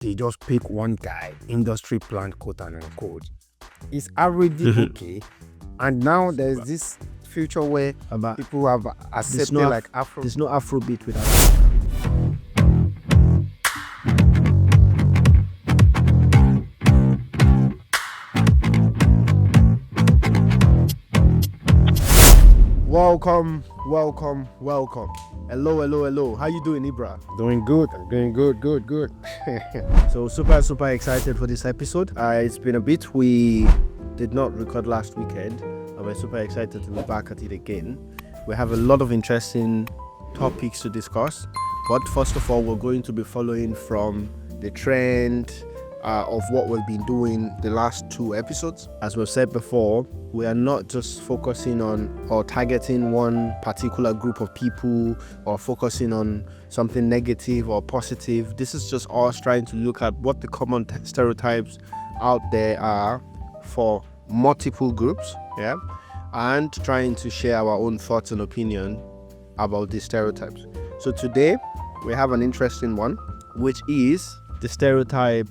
they just pick one guy, industry plant, quote and unquote. It's already okay. And now there's this future where About people have accepted no like Afro. there's no Afrobeat without. Welcome. Hello. How you doing, Ibra? Doing good. I'm doing good. So super excited for this episode. It's been a bit. We did not record last weekend, and we're super excited to be back at it again. We have a lot of interesting topics to discuss, but first of all, we're going to be following from the trend of what we've been doing the last two episodes. As we've said before, we are not just focusing on or targeting one particular group of people or focusing on something negative or positive. This is just us trying to look at what the common stereotypes out there are for multiple groups, and trying to share our own thoughts and opinion about these stereotypes. So today we have an interesting one, which is the stereotype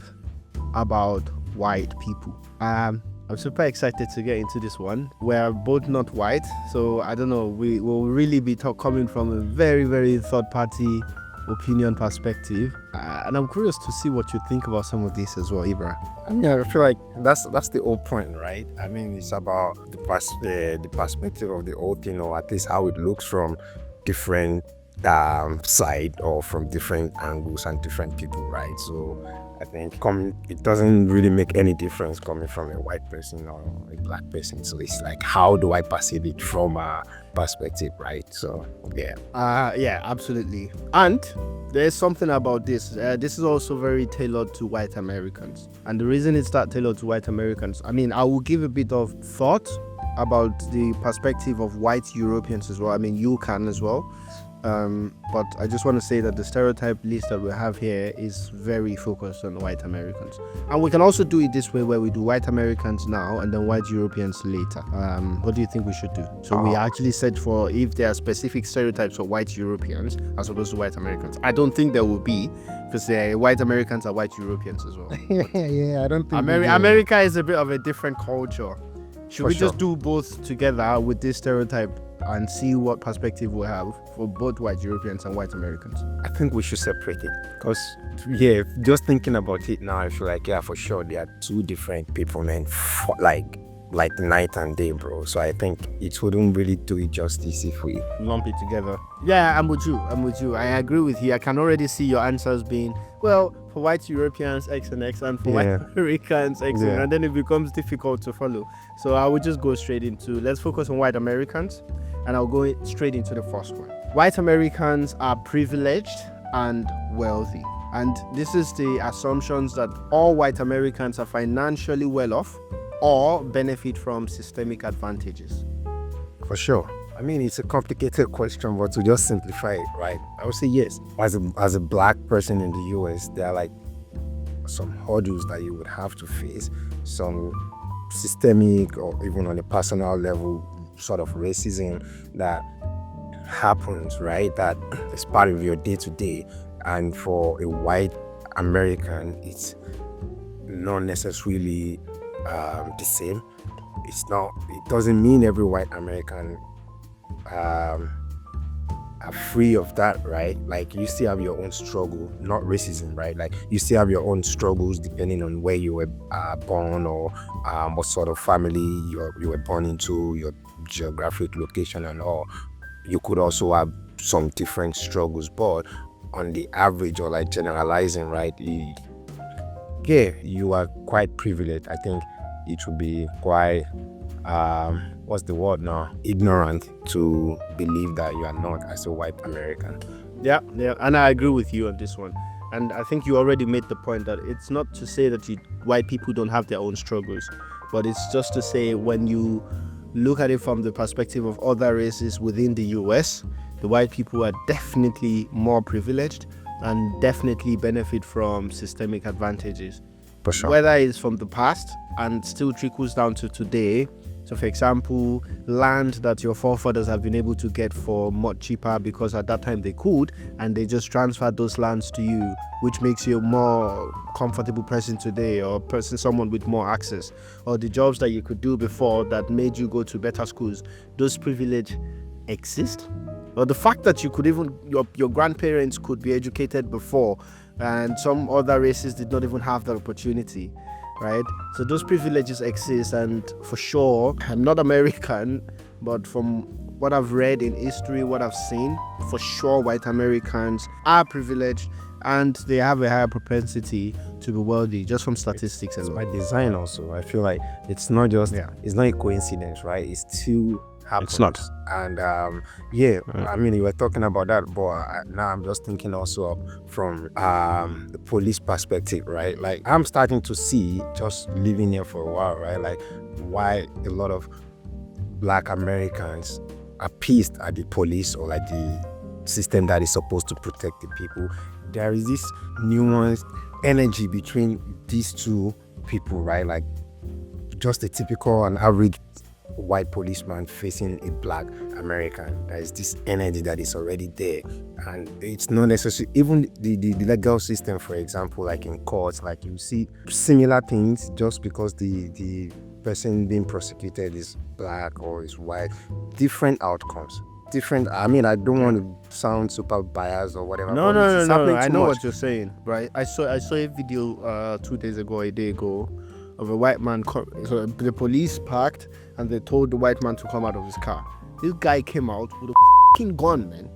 about white people. I'm super excited to get into this one. We're both not white, so I don't know, we will really be coming from a very third party opinion perspective, and I'm curious to see what you think about some of this as well, Ibra. Yeah, I feel like that's the whole point, right? I mean, it's about the perspective of the whole thing, or at least how it looks from different side or from different angles and different people, right? So I think it doesn't really make any difference coming from a white person or a black person. So it's like, how do I perceive it from a perspective, right? So yeah, absolutely. And there's something about this. This is also very tailored to white Americans, and the reason it's that tailored to white Americans, I mean, I will give a bit of thought about the perspective of white Europeans as well. I mean, you can as well. But I just want to say that the stereotype list that we have here is very focused on white Americans, and we can also do it this way, where we do white Americans now and then white Europeans later. What do you think we should do? So we actually said for if there are specific stereotypes for white Europeans as opposed to white Americans. I don't think there will be, because white Americans are white Europeans as well. I don't think America is a bit of a different culture. Should we just do both together with this stereotype and see what perspective we have for both white Europeans and white Americans? I think we should separate it, because just thinking about it now, I feel like for sure they are two different people, man. Like night and day, bro. So I think it wouldn't really do it justice if we lump it together. Yeah, I'm with you. I agree with you. I can already see your answers being, well, for white Europeans X and X, and for white Americans X, and then it becomes difficult to follow. So I would just go straight into, let's focus on white Americans, and I'll go straight into the first one. White Americans are privileged and wealthy, and this is the assumptions that all white Americans are financially well off or benefit from systemic advantages. For sure. I mean, it's a complicated question, but to just simplify it, right? I would say yes. As a black person in the US, there are like some hurdles that you would have to face, some systemic or even on a personal level sort of racism that happens, right? That is part of your day-to-day. And for a white American, it's not necessarily the same. It doesn't mean every white American are free of that, right? Like, you still have your own struggle, not racism, right? Like, you still have your own struggles depending on where you were born, or what sort of family you were born into, your geographic location and all. You could also have some different struggles, but on the average, or like generalizing, right, you are quite privileged. I think it would be quite what's the word now, ignorant to believe that you are not as a white American. Yeah, and I agree with you on this one. And I think you already made the point that it's not to say that white people don't have their own struggles, but it's just to say, when you look at it from the perspective of other races within the US, the white people are definitely more privileged and definitely benefit from systemic advantages. For sure. Whether it's from the past and still trickles down to today. So, for example, land that your forefathers have been able to get for much cheaper because at that time they could, and they just transferred those lands to you, which makes you a more comfortable person today, or someone with more access, or the jobs that you could do before that made you go to better schools. Those privilege exist. Or the fact that you could even your grandparents could be educated before, and some other races did not even have that opportunity, right? So those privileges exist, and for sure, I'm not American, but from what I've read in history, what I've seen, for sure, white Americans are privileged, and they have a higher propensity to be wealthy, just from statistics It's alone. by design also. I feel like it's not just, it's not a coincidence, right? It's too happens. It's not. And I mean, you were talking about that, but now I'm just thinking also from the police perspective, right? Like, I'm starting to see, just living here for a while, right? Like, why a lot of Black Americans are pissed at the police or like the system that is supposed to protect the people. There is this nuanced energy between these two people, right? Like, just a typical and average white policeman facing a Black American. There is this energy that is already there, and it's not necessary. Even the legal system, for example, like in courts, like you see similar things. Just because the person being prosecuted is Black or is white, different outcomes. Different. I mean, I don't want to sound super biased or whatever. No. I know much. what you're saying, right? I saw a video 2 days ago, a day ago, of a white man. So the police parked and they told the white man to come out of his car. This guy came out with a fucking gun, man.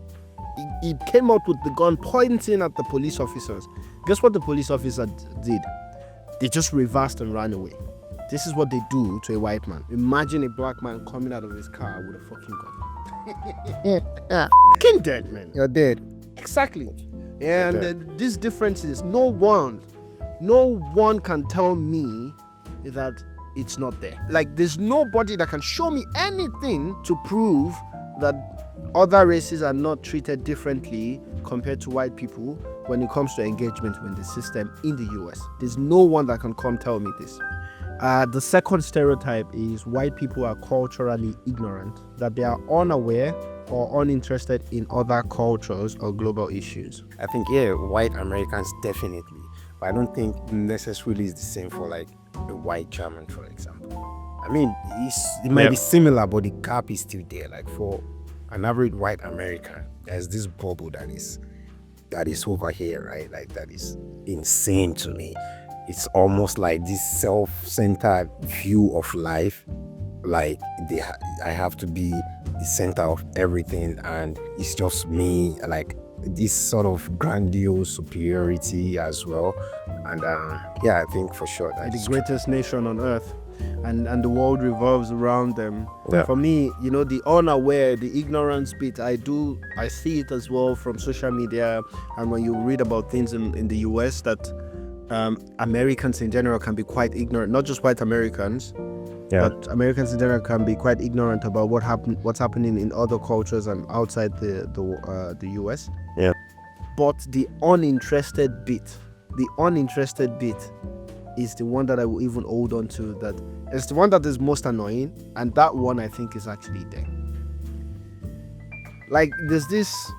He came out with the gun pointing at the police officers. Guess what the police officer did? They just reversed and ran away. This is what they do to a white man. Imagine a Black man coming out of his car with a fucking gun. Fucking dead, man. You're dead. Exactly. And these differences, no one can tell me that it's not there. Like, there's nobody that can show me anything to prove that other races are not treated differently compared to white people when it comes to engagement with the system in the US. There's no one that can come tell me this. The second stereotype is white people are culturally ignorant, that they are unaware or uninterested in other cultures or global issues. I think, white Americans definitely, but I don't think necessarily it's the same for like a white German, for example. I mean, it might be similar, but the gap is still there. Like, for an average white American, there's this bubble that is over here, right? Like, that is insane to me. It's almost like this self-centered view of life. Like, I have to be the center of everything, and it's just me. Like, this sort of grandiose superiority as well. And I think for sure that's the greatest nation on earth, and the world revolves around them. Yeah. For me, the unaware, the ignorance bit, I see it as well from social media, and when you read about things in the US, that Americans in general can be quite ignorant, not just white Americans, but Americans in general can be quite ignorant about what's happening in other cultures and outside the US. Yeah. But the uninterested bit is the one that I will even hold on to. That it's the one that is most annoying, and that one I think is actually there. Like, there's this.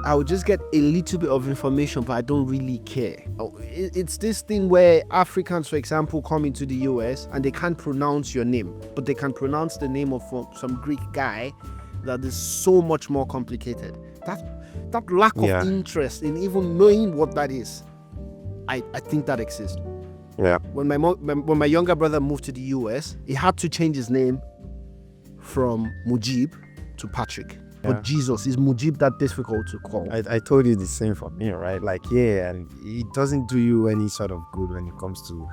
I would just get a little bit of information, but I don't really care. It's this thing where Africans, for example, come into the US and they can't pronounce your name, but they can pronounce the name of some Greek guy that is so much more complicated. That lack of interest in even knowing what that is, I think that exists. Yeah. When my younger brother moved to the US, he had to change his name from Mujib to Patrick. But Jesus, is Mujib that difficult to call? I told you the same for me, right? Like, and it doesn't do you any sort of good when it comes to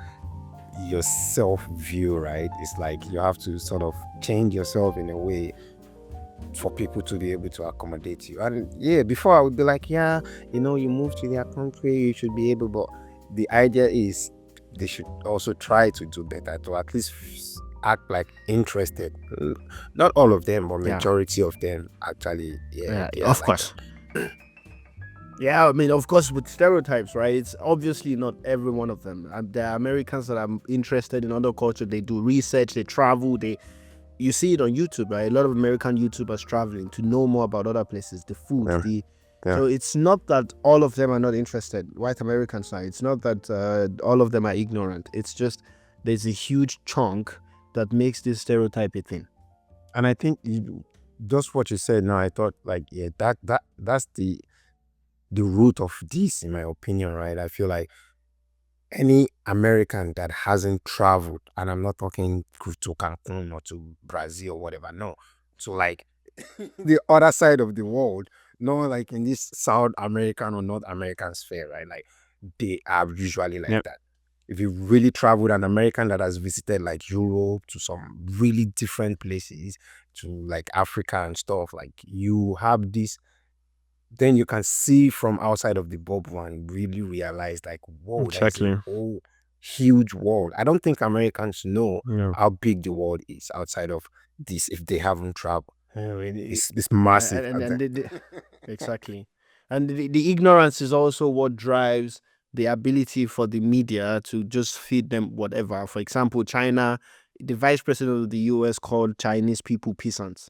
your self-view, right? It's like you have to sort of change yourself in a way for people to be able to accommodate you. And before I would be like, you moved to their country, you should be able, but the idea is they should also try to do better, to at least act like interested. Not all of them, but majority of them actually. Of course. I mean, of course, with stereotypes, right? It's obviously not every one of them. And there are Americans that are interested in other culture. They do research, they travel, they you see it on YouTube, right? A lot of American YouTubers traveling to know more about other places, the food, Yeah. Yeah. So it's not that all of them are not interested. White Americans are. It's not that all of them are ignorant. It's just there's a huge chunk that makes this stereotype a thing. And I think just what you said now, I thought like, yeah, that's the root of this, in my opinion, right? I feel like any American that hasn't traveled, and I'm not talking to Cancun or to Brazil or whatever, no, to like the other side of the world, no, like in this South American or North American sphere, right? Like they are usually like that. If you really traveled, an American that has visited like Europe to some really different places, to like Africa and stuff, like you have this, then you can see from outside of the bubble and really realize like, whoa, there's Exactly. a whole huge world. I don't think Americans know Yeah. how big the world is outside of this if they haven't traveled. It's And, massive. exactly. And the ignorance is also what drives the ability for the media to just feed them whatever. For example, China, the vice president of the US called Chinese people peasants.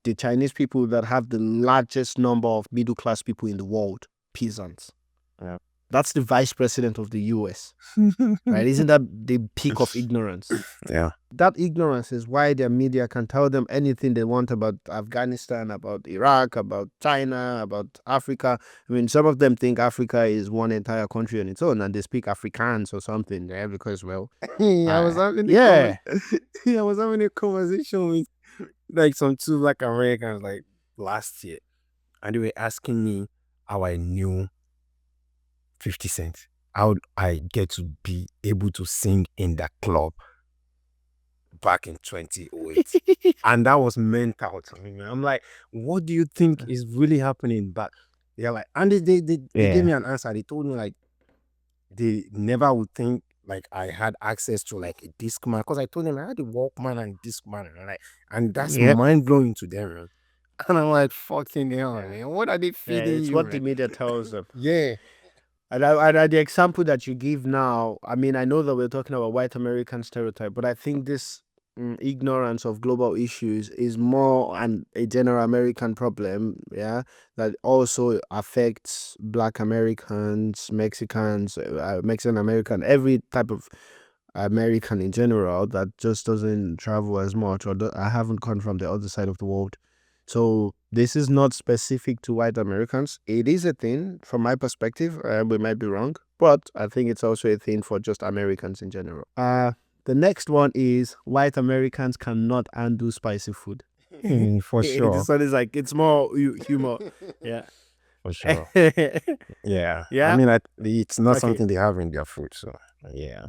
The Chinese people that have the largest number of middle class people in the world, peasants. Yeah. That's the vice president of the US, right? Isn't that the peak of ignorance? Yeah. That ignorance is why their media can tell them anything they want about Afghanistan, about Iraq, about China, about Africa. I mean, some of them think Africa is one entire country on its own and they speak Afrikaans or something, yeah, because, well, I was having I was having a conversation with like some two Black Americans like last year, and they were asking me how I knew 50 Cent. How I get to be able to sing in that club back in 2008. And that was mental to me, man. I'm like, what do you think is really happening back? They're like, and they gave me an answer. They told me like they never would think like I had access to like a Discman, because I told them I had a Walkman and Discman, and that's mind blowing to them, man. And I'm like, fucking hell, man. What are they feeding it's you, what man? the media tells them. Yeah. And the example that you give now, I mean, I know that we're talking about white American stereotype, but I think this ignorance of global issues is more a general American problem, yeah, that also affects Black Americans, Mexicans, Mexican American, every type of American in general that just doesn't travel as much or I haven't come from the other side of the world. So this is not specific to white Americans. It is a thing from my perspective. We might be wrong, but I think it's also a thing for just Americans in general. The next one is white Americans cannot undo spicy food. For sure. This one is like, it's more humor. Yeah. For sure. Yeah. Yeah. I mean, it's not Okay. something they have in their food, so yeah.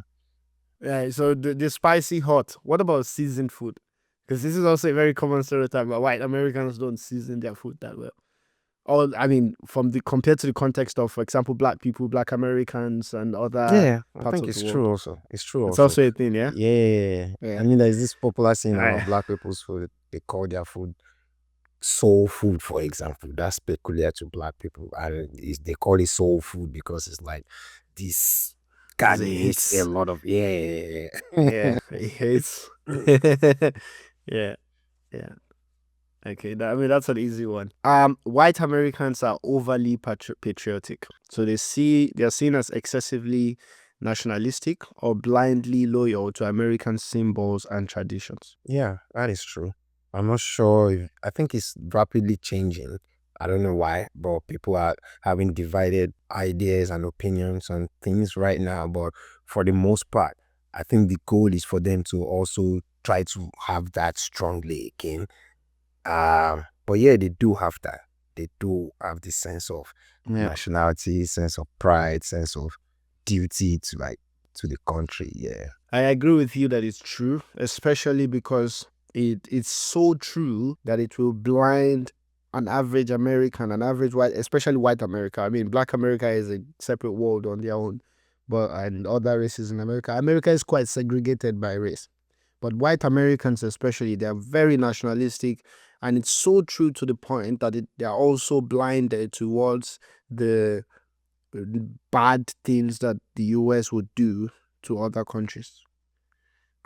Yeah. So the spicy hot. What about seasoned food? Because this is also a very common stereotype that white Americans don't season their food that well. Or I mean, compared to the context of, for example, Black people, Black Americans, and other I parts think of it's the world. true also. It's true It's also. also a thing, yeah. Yeah. I mean, there's this popular saying about Black people's food. They call their food soul food, for example. That's peculiar to Black people, and they call it soul food because it's like this God hits a lot of yeah, it's yeah. Okay, I mean that's an easy one. White Americans are overly patriotic, so they're seen as excessively nationalistic or blindly loyal to American symbols and traditions. Yeah, that is true. I'm not sure I think it's rapidly changing. I don't know why, but people are having divided ideas and opinions on things right now. But for the most part, I think the goal is for them to also try to have that strongly again. But yeah, they do have that. They do have this sense of nationality, sense of pride, sense of duty to the country. Yeah. I agree with you that it's true, especially because it's so true that it will blind an average American, an average white, especially white America. I mean, Black America is a separate world on their own, and other races in America. America is quite segregated by race. But white Americans especially, they are very nationalistic, and it's so true to the point that they are also blinded towards the bad things that the US would do to other countries.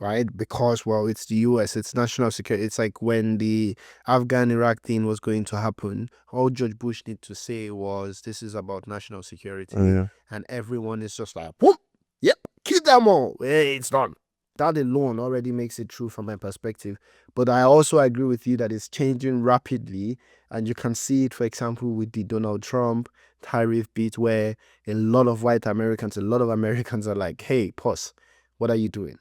right? Because, well, it's the US, it's national security. It's like when the Afghan Iraq thing was going to happen, all George Bush needed to say was, this is about national security. Yeah. And everyone is just like, whoop, yep, kill them all. Hey, it's done. That alone already makes it true from my perspective. But I also agree with you that it's changing rapidly. And you can see it, for example, with the Donald Trump tariff bit, where a lot of white Americans, a lot of Americans are like, hey, pause, what are you doing?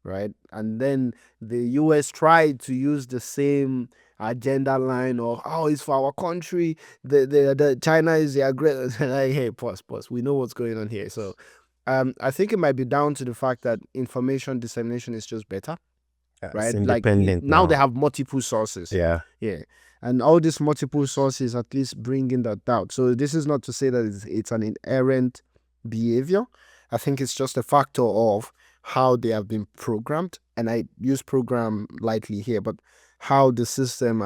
Right? And then the US tried to use the same agenda line of, oh, it's for our country. The China is the aggressor. Like, hey, pause. We know what's going on here. So I think it might be down to the fact that information dissemination is just better, It's right? Like independent now they now. have multiple sources. Yeah. Yeah. And all these multiple sources at least bring in that doubt. So this is not to say that it's an inherent behavior. I think it's just a factor of how they have been programmed. And I use program lightly here, but how the system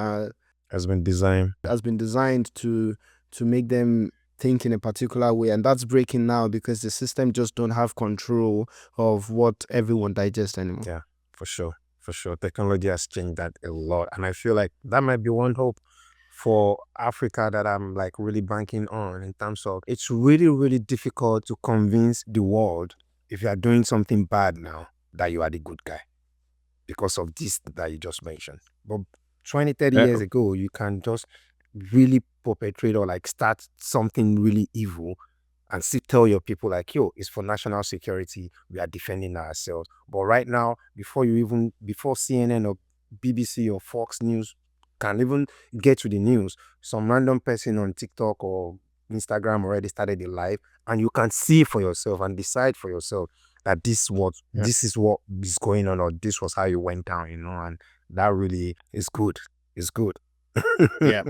Has been designed. has been designed to make them think in a particular way. And that's breaking now because the system just don't have control of what everyone digests anymore. Yeah, for sure. For sure. Technology has changed that a lot. And I feel like that might be one hope for Africa that I'm like really banking on, in terms of it's really, really difficult to convince the world, if you are doing something bad now, that you are the good guy because of this that you just mentioned. But 20, 30 Yeah. years ago, you can just really perpetrate or like start something really evil and still tell your people like, yo, it's for national security, we are defending ourselves. But right now, before CNN or BBC or Fox News can even get to the news, some random person on TikTok or Instagram already started a live, and you can see for yourself and decide for yourself that this is what is going on, or this was how you went down, and that really is good. It's good. Yeah.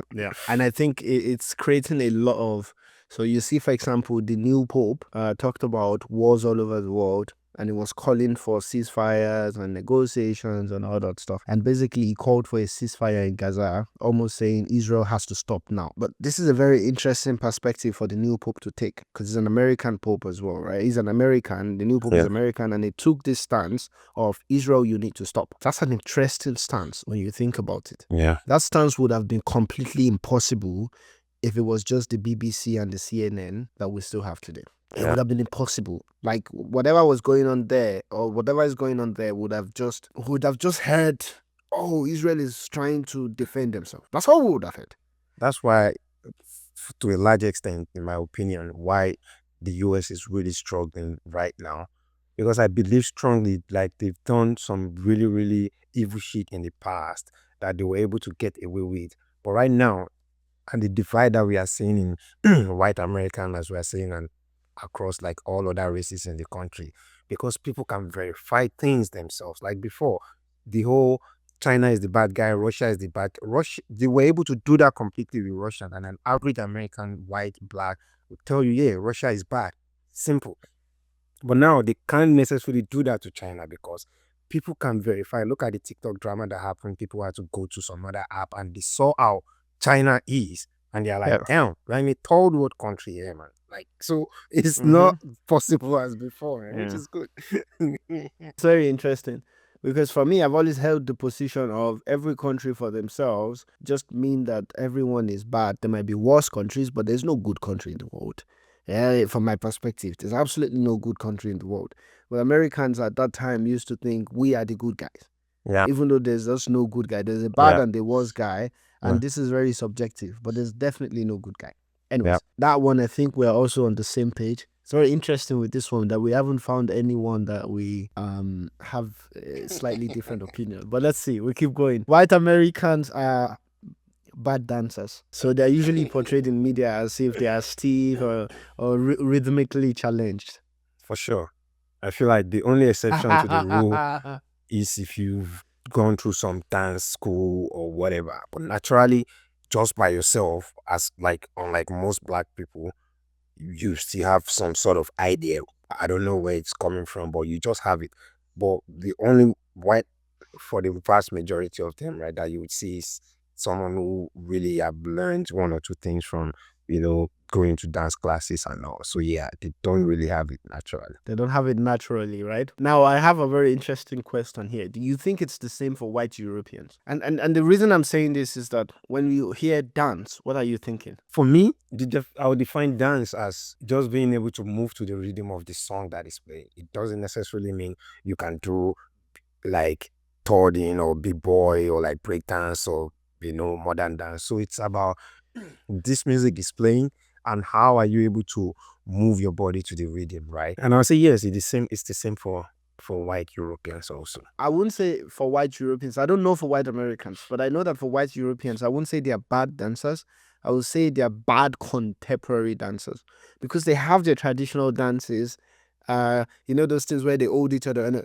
And I think it's creating a lot of. So you see, for example, the new Pope talked about wars all over the world, and he was calling for ceasefires and negotiations and all that stuff. And basically, he called for a ceasefire in Gaza, almost saying Israel has to stop now. But this is a very interesting perspective for the new Pope to take, because he's an American Pope as well, right? He's an American. The new Pope is Yeah. American, and he took this stance of Israel, you need to stop. That's an interesting stance when you think about it. Yeah. That stance would have been completely impossible if it was just the BBC and the CNN that we still have today. It Yeah. would have been impossible. Like whatever was going on there, or whatever is going on there, would have just heard, oh, Israel is trying to defend themselves. That's all we would have heard. That's why, to a large extent, in my opinion, why the US is really struggling right now. Because I believe strongly, like, they've done some really, really evil shit in the past that they were able to get away with. But right now, and the divide that we are seeing in white American, as we are seeing, and across like all other races in the country, because people can verify things themselves. Like before, the whole China is the bad guy, Russia is the bad. Russia, they were able to do that completely with Russia, and an average American, white, black, would tell you, yeah, Russia is bad. Simple. But now they can't necessarily do that to China because people can verify. Look at the TikTok drama that happened. People had to go to some other app and they saw how China is, and they're like, damn, we're in a third world country here, man. Like, so it's not possible as before, which is good. It's very interesting, because for me, I've always held the position of every country for themselves just mean that everyone is bad. There might be worse countries, but there's no good country in the world. Yeah, from my perspective, there's absolutely no good country in the world. But Americans at that time used to think we are the good guys. Yeah. Even though there's just no good guy, there's a bad Yeah. and the worst guy, and Yeah. this is very subjective, but there's definitely no good guy. Anyways, Yeah. that one, I think we're also on the same page. It's very interesting with this one that we haven't found anyone that we have a slightly different opinion. But let's see, we keep going. White Americans are bad dancers, so they're usually portrayed in media as if they are stiff or rhythmically challenged. For sure. I feel like the only exception to the rule is if you've gone through some dance school or whatever. But naturally, just by yourself, as like unlike most black people, you still have some sort of idea. I don't know where it's coming from, but you just have it. But the only white, for the vast majority of them, right, that you would see is someone who really have learned one or two things from going to dance classes and all. So yeah, they don't really have it naturally. They don't have it naturally, right? Now, I have a very interesting question here. Do you think it's the same for white Europeans? And the reason I'm saying this is that when you hear dance, what are you thinking? For me, I would define dance as just being able to move to the rhythm of the song that is playing. It doesn't necessarily mean you can do like twerking or b-boy or like breakdance or modern dance. So it's about this music is playing and how are you able to move your body to the rhythm, right? And I'll say yes, it's the same for white Europeans also. I wouldn't say for white Europeans. I don't know for white Americans, but I know that for white Europeans, I wouldn't say they are bad dancers. I would say they are bad contemporary dancers because they have their traditional dances. Those things where they hold each other and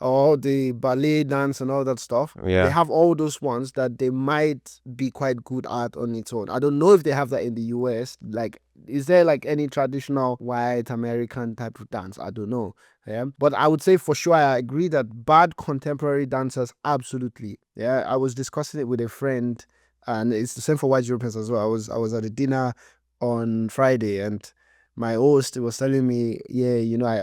all the ballet dance and all that stuff. They have all those ones that they might be quite good at on its own. I don't know if they have that in the US. Like, is there like any traditional white American type of dance? I don't know. Yeah, but I would say for sure I agree that bad contemporary dancers, absolutely. Yeah, I was discussing it with a friend, and it's the same for white Europeans as well. I was at a dinner on Friday, and my host was telling me, yeah,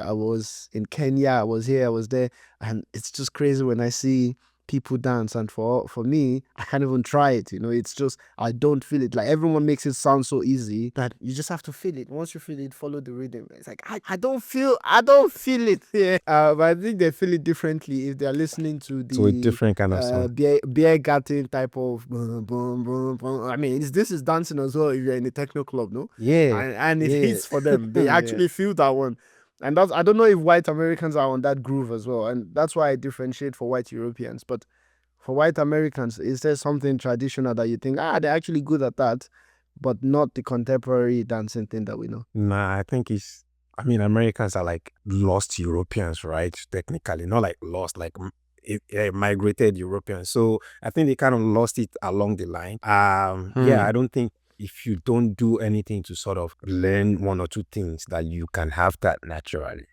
I was in Kenya, I was here, I was there, and it's just crazy when I see people dance, and for me, I can't even try it. It's just I don't feel it. Like, everyone makes it sound so easy that you just have to feel it. Once you feel it, follow the rhythm. It's like I don't feel it. Yeah, but I think they feel it differently if they're listening to So a the different kind of song. beer garden type of boom, boom, boom, boom. I mean, this is dancing as well if you're in a techno club, no? Yeah. And it Yeah. hits for them. They Yeah. actually feel that one. And that's, I don't know if white Americans are on that groove as well. And that's why I differentiate for white Europeans. But for white Americans, is there something traditional that you think, they're actually good at that, but not the contemporary dancing thing that we know? Nah, I think Americans are like lost Europeans, right? Technically, not like lost, like migrated Europeans. So I think they kind of lost it along the line. Yeah, I don't think if you don't do anything to sort of learn one or two things that you can have that naturally.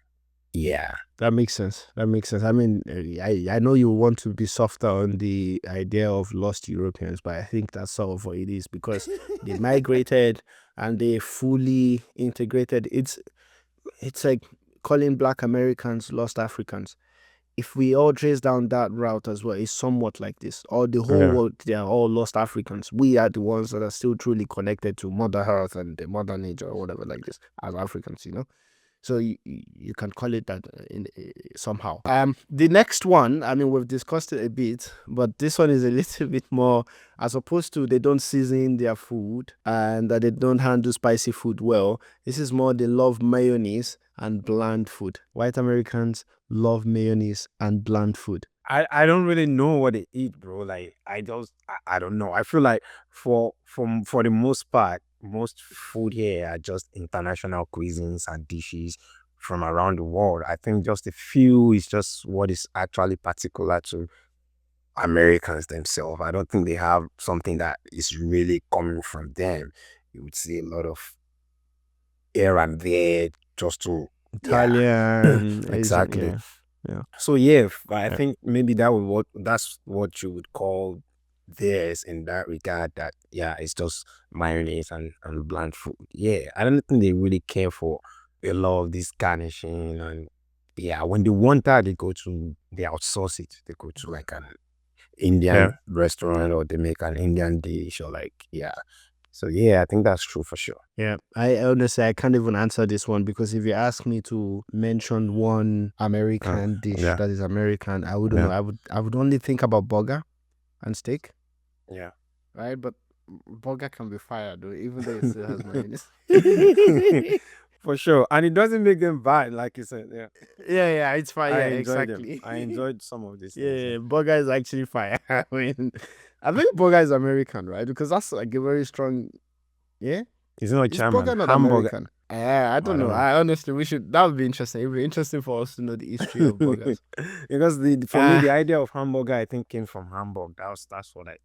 Yeah. That makes sense. I mean, I know you want to be softer on the idea of lost Europeans, but I think that's sort of what it is because they migrated and they fully integrated. It's like calling Black Americans lost Africans. If we all trace down that route as well, it's somewhat like this. Or the whole world, they are all lost Africans. We are the ones that are still truly connected to Mother Earth and the Mother Nature or whatever like this as Africans, So you can call it that somehow. The next one, I mean, we've discussed it a bit, but this one is a little bit more, as opposed to they don't season their food and that they don't handle spicy food well. This is more they love mayonnaise and bland food. White Americans love mayonnaise and bland food. I don't really know what they eat, bro. Like I don't know. I feel like for the most part, most food here are just international cuisines and dishes from around the world. I think just a few is just what is actually particular to Americans themselves. I don't think they have something that is really coming from them. You would see a lot of here and there just to Italian, Asian, exactly. yeah. So I think maybe that's what you would call theirs in that regard. That it's just mayonnaise and bland food. Yeah, I don't think they really care for a lot of this garnishing and when they want that they outsource it. They go to like an Indian restaurant or they make an Indian dish or So I think that's true for sure. Yeah, I honestly I can't even answer this one because if you ask me to mention one American dish that is American, I wouldn't know. I would only think about burger and steak. Yeah. Right, but burger can be fire though, even though it still has mayonnaise. For sure, and it doesn't make them bad, like you said. Yeah, it's fire. I Yeah, enjoyed exactly. them. I enjoyed some of these. Yeah, burger is actually fire. I mean, I think burger is American, right? Because that's like a very strong. Yeah, it's not is German. burger not Hamburger. American? I don't know. I honestly, that would be interesting. It would be interesting for us to know the history of burgers. Because for me, the idea of hamburger, I think, came from Hamburg. That's what I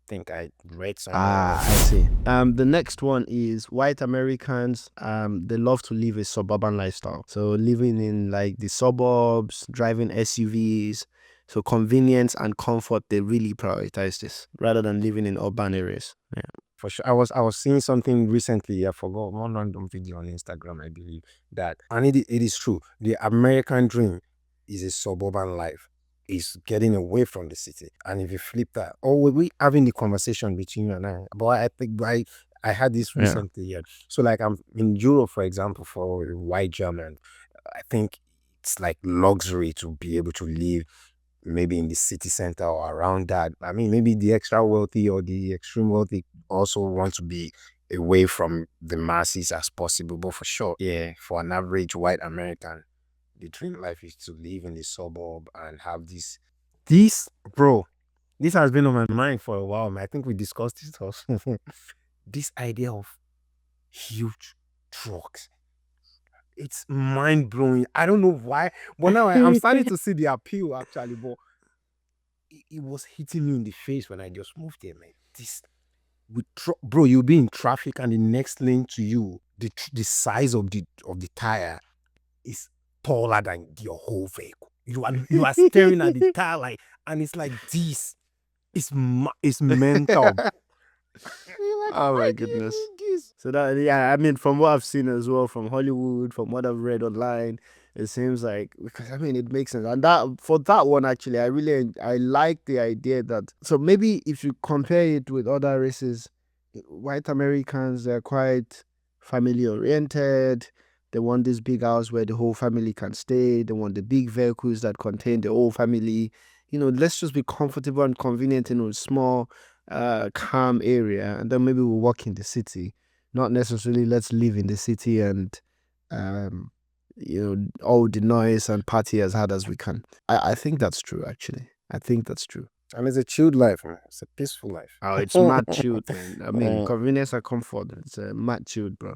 think I read somewhere. I see. The next one is white Americans. They love to live a suburban lifestyle. So living in like the suburbs, driving SUVs. So convenience and comfort, they really prioritize this rather than living in urban areas. Yeah. For sure. I was seeing something recently. I forgot one random video on Instagram, I believe that, and it is true. The American dream is a suburban life. Is getting away from the city. And if you flip that, or we having the conversation between you and I, but I think I had this Yeah. recently. Yeah. So like I'm in Europe, for example, for a white German, I think it's like luxury to be able to live maybe in the city center or around that. I mean, maybe the extra wealthy or the extreme wealthy also want to be away from the masses as possible. But for sure, yeah, for an average white American, the dream life is to live in the suburb and have this, bro. This has been on my mind for a while, man. I think we discussed this also. This idea of huge trucks. It's mind blowing. I don't know why, but now I'm starting to see the appeal actually. But it was hitting me in the face when I just moved here, man. This bro, you'll be in traffic and the next lane to you, the size of the tire is taller than your whole vehicle. You are staring at the tire like, and it's like this. It's mental. You're like, Oh why my do you goodness. need this? So that, yeah, I mean, from what I've seen as well, from Hollywood, from what I've read online, it seems like, because I mean it makes sense. And that, for that one actually, I like the idea that, so maybe if you compare it with other races, white Americans, they're quite family oriented. They want this big house where the whole family can stay. They want the big vehicles that contain the whole family. Let's just be comfortable and convenient in a small, calm area, and then maybe we'll walk in the city. Not necessarily let's live in the city and, um, all the noise and party as hard as we can. I think that's true, actually. I think that's true. And it's a chilled life, man. It's a peaceful life. Oh, it's mad chilled, man. I mean, convenience and comfort. It's mad chilled, bro.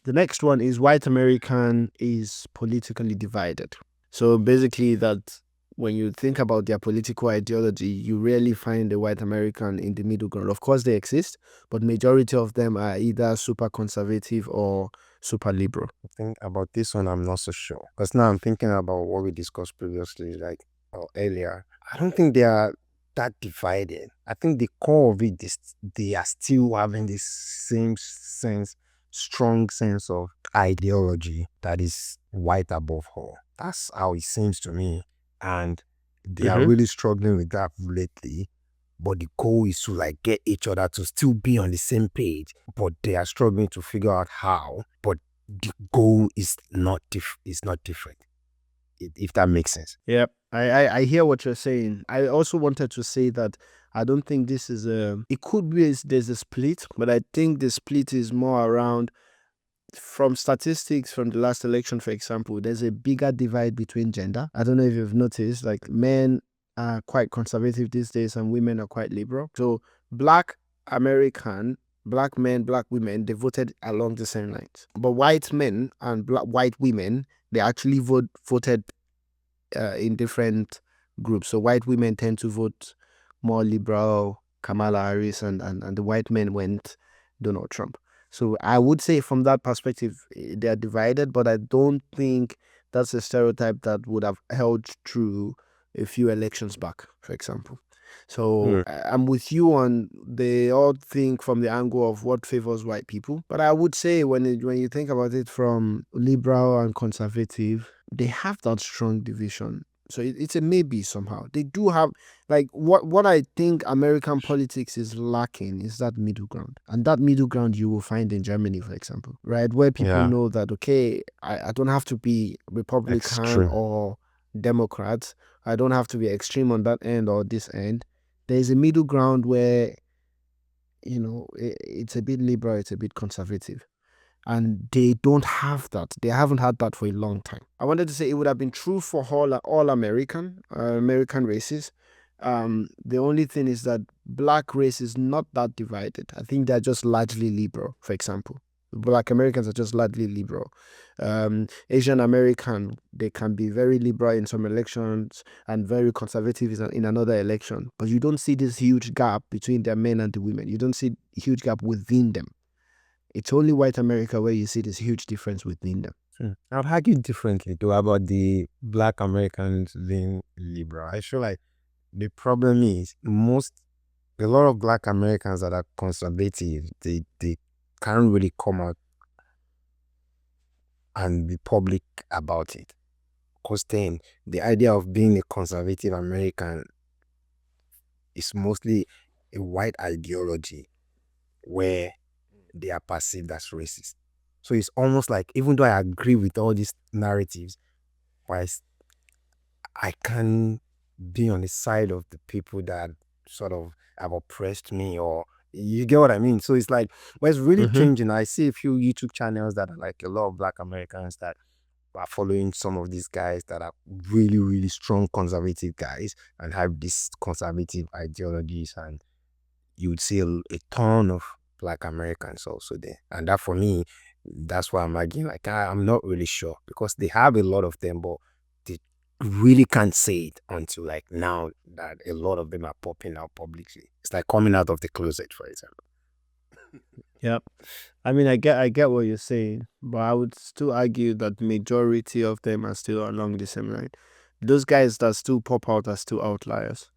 The next one is white American is politically divided. So basically, that when you think about their political ideology, you rarely find a white American in the middle ground. Of course, they exist, but majority of them are either super conservative or super liberal. I think about this one, I'm not so sure. Because now I'm thinking about what we discussed previously, like earlier. I don't think they are that divided. I think the core of it is they are still having this same strong sense of ideology that is white above all. That's how it seems to me. And they are really struggling with that lately. But the goal is to like get each other to still be on the same page, but they are struggling to figure out how. But the goal is not different. If that makes sense. Yeah, I hear what you're saying. I also wanted to say that I don't think this is it could be there's a split, but I think the split is more around, from statistics from the last election, for example, there's a bigger divide between gender. I don't know if you've noticed, like men are quite conservative these days and women are quite liberal. So black American, black men, black women, they voted along the same lines. But white men and white women, they actually voted in different groups. So white women tend to vote more liberal, Kamala Harris, and the white men went Donald Trump. So I would say from that perspective, they are divided, but I don't think that's a stereotype that would have held true a few elections back, for example. So I'm with you on, they all think from the angle of what favors white people. But I would say when you think about it from liberal and conservative, they have that strong division. So it's a maybe somehow. They do have, like, what I think American politics is lacking is that middle ground. And that middle ground you will find in Germany, for example, right? Where people know that, okay, I don't have to be Republican Extreme. or Democrat. I don't have to be extreme on that end or this end. There's a middle ground where, it's a bit liberal, it's a bit conservative. And they don't have that. They haven't had that for a long time. I wanted to say it would have been true for all American races. The only thing is that black race is not that divided. I think they're just largely liberal, for example. Black Americans are just largely liberal. Asian American, they can be very liberal in some elections and very conservative in another election. But you don't see this huge gap between the men and the women. You don't see a huge gap within them. It's only white America where you see this huge difference within them. I would argue differently though about the black Americans being liberal. I feel like the problem is most a lot of Black Americans that are conservative, they can't really come out and be public about it. Because then the idea of being a conservative American is mostly a white ideology where they are perceived as racist. So it's almost like, even though I agree with all these narratives, but I can be on the side of the people that sort of have oppressed me, or you get what I mean. So it's like, but it's really Mm-hmm. changing. I see a few YouTube channels that are like a lot of Black Americans that are following some of these guys that are really, really strong conservative guys and have these conservative ideologies, and you would see a ton of Black Americans also there. And that, for me, that's why I'm again like, I'm not really sure, because they have a lot of them, but they really can't say it until like now that a lot of them are popping out publicly. It's like coming out of the closet, for example. Yeah. I mean, I get what you're saying, but I would still argue that majority of them are still along the same line. Those guys that still pop out are still outliers.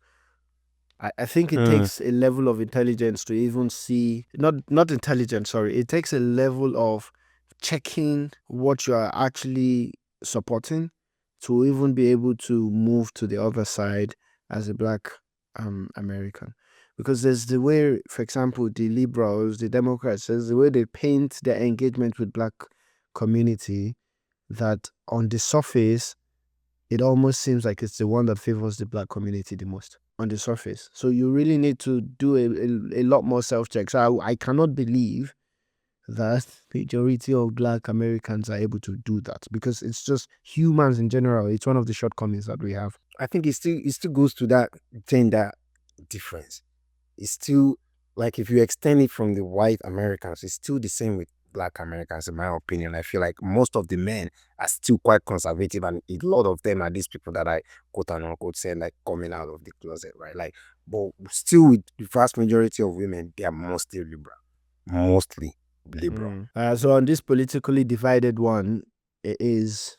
I think it Mm, takes a level of intelligence to even see, not intelligence, sorry. It takes a level of checking what you are actually supporting to even be able to move to the other side as a black American. Because there's the way, for example, the liberals, the Democrats, there's the way they paint their engagement with black community, that on the surface it almost seems like it's the one that favors the black community the most on the surface. So you really need to do a lot more self checks. I cannot believe that majority of black Americans are able to do that, because it's just humans in general. It's one of the shortcomings that we have. I think it still goes to that gender difference. It's still like, if you extend it from the white Americans, it's still the same with Black Americans, in my opinion. I feel like most of the men are still quite conservative, and a lot of them are these people that I quote and unquote say like coming out of the closet, right? Like, but still, with the vast majority of women, they are mostly liberal, mostly liberal. So on this politically divided one, it's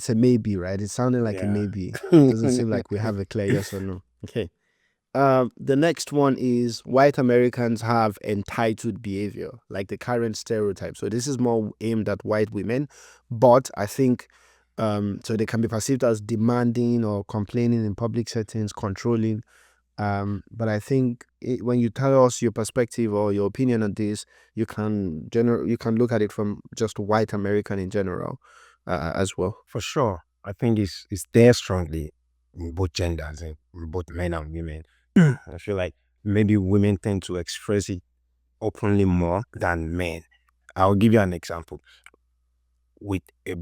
a maybe, right? It's sounding like a Yeah. maybe. Doesn't seem like we have a clear yes or no. Okay. The next one is white Americans have entitled behavior, like the current stereotype. So this is more aimed at white women, but I think so they can be perceived as demanding or complaining in public settings, controlling. But I think when you tell us your perspective or your opinion on this, you can look at it from just white American in general, as well. For sure. I think it's there strongly in both genders, in both men and women. I feel like maybe women tend to express it openly more than men. I'll give you an example. With a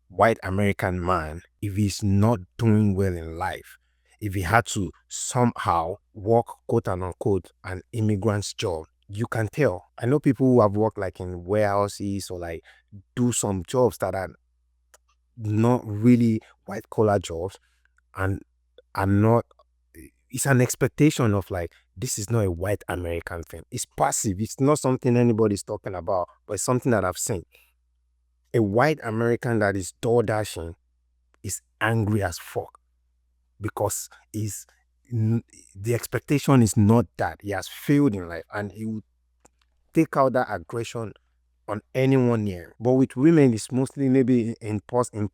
white American man, if he's not doing well in life, if he had to somehow work, quote and unquote, an immigrant's job, you can tell. I know people who have worked like in warehouses, or like do some jobs that are not really white collar jobs, and are not, it's an expectation of like, this is not a white American thing. It's passive. It's not something anybody's talking about, but it's something that I've seen. A white American that is door dashing is angry as fuck, because the expectation is not that he has failed in life, and he will take out that aggression on anyone near him. But with women, it's mostly maybe in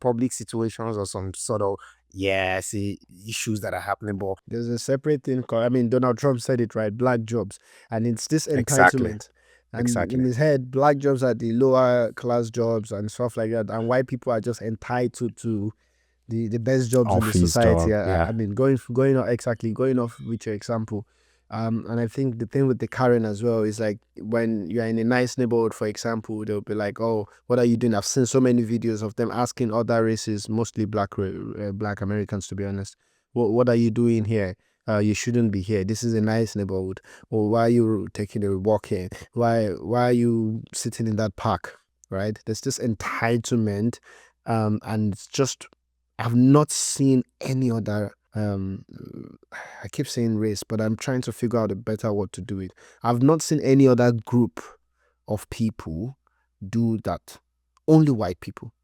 public situations, or some sort of, yeah, see, issues that are happening. But There's a separate thing called, I mean, Donald Trump said it right, black jobs. And it's this exactly, entitlement. And in exactly. his head, black jobs are the lower class jobs and stuff like that. And white people are just entitled to the best jobs in the Office society. job, I yeah. mean, going off exactly going off with your example. And I think the thing with the Karen as well is like when you're in a nice neighborhood, for example, they'll be like, "Oh, what are you doing?" I've seen so many videos of them asking other races, mostly black Americans, to be honest. What are you doing here? You shouldn't be here. This is a nice neighborhood. Or why are you taking a walk here? Why are you sitting in that park? Right? There's this entitlement, and it's just I've not seen any other I keep saying race, but I'm trying to figure out a better word to do it. I've not seen any other group of people do that. Only white people.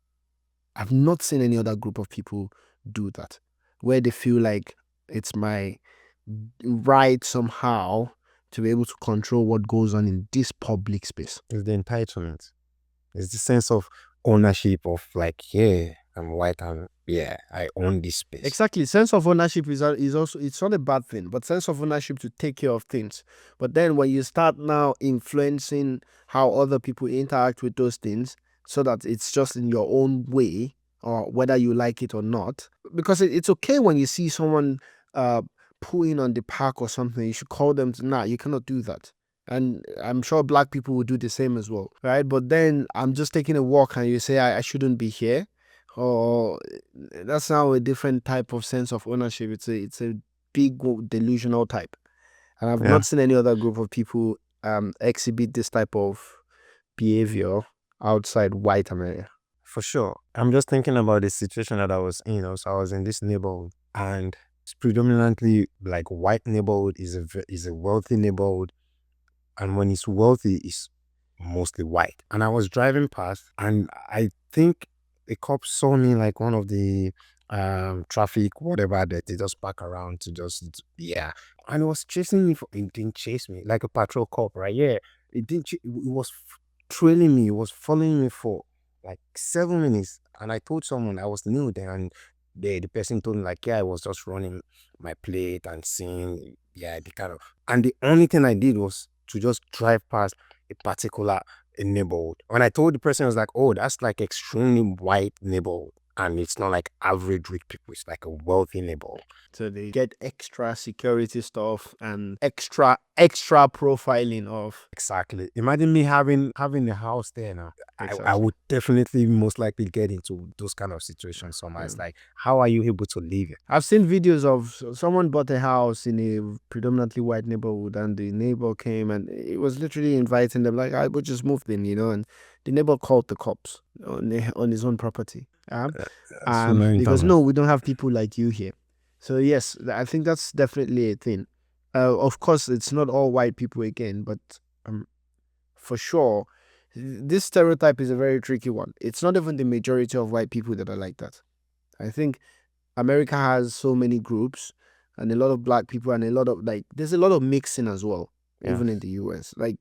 I've not seen any other group of people do that, where they feel like it's my right somehow to be able to control what goes on in this public space. It's the entitlement. It's the sense of ownership of like, yeah, I'm white and yeah, I own this space. Exactly. Sense of ownership is also, it's not a bad thing, but sense of ownership to take care of things. But then when you start now influencing how other people interact with those things, so that it's just in your own way, or whether you like it or not, because it's okay when you see someone pooing on the park or something, you should call them to, nah, you cannot do that. And I'm sure black people will do the same as well, right? But then I'm just taking a walk and you say I shouldn't be here, or that's now a different type of sense of ownership. It's a big delusional type, and I've not seen any other group of people exhibit this type of behavior outside white America. For sure. I'm just thinking about the situation that I was in. So I was in this neighborhood, and it's predominantly like white neighborhood. Is a wealthy neighborhood, and when it's wealthy, it's mostly white. And I was driving past, and I think the cops saw me like one of the traffic whatever that they just park around to just and it was chasing me. It didn't chase me like a patrol cop, right? Yeah, it didn't. It was trailing me. It was following me for like 7 minutes, and I told someone I was new there, and the person told me like, yeah, I was just running my plate and seeing the kind of, and the only thing I did was to just drive past a particular neighborhood. When I told the person, I was like, oh, that's like extremely white neighborhood, and it's not like average rich people, it's like a wealthy neighborhood. So they get extra security stuff and extra profiling of. Exactly. Imagine me having a house there now. I would definitely most likely get into those kind of situations somehow. It's like, how are you able to live it? I've seen videos of someone bought a house in a predominantly white neighborhood, and the neighbor came and it was literally inviting them, like, I would just move in, and the neighbor called the cops on his own property. Because no, we don't have people like you here. So yes, I think that's definitely a thing. Of course, it's not all white people again, but for sure, this stereotype is a very tricky one. It's not even the majority of white people that are like that. I think America has so many groups and a lot of black people and a lot of there's a lot of mixing as well, even in the US. Like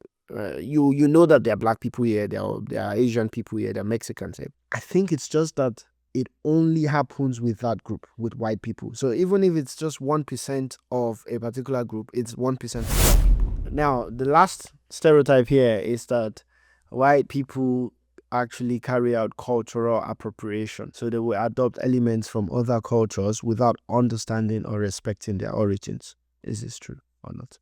you know that there are black people here, there are Asian people here, there are Mexicans here. I think it's just that it only happens with that group, with white people. So even if it's just 1% of a particular group, it's 1% of white people. Now, the last stereotype here is that white people actually carry out cultural appropriation. So they will adopt elements from other cultures without understanding or respecting their origins. Is this true or not?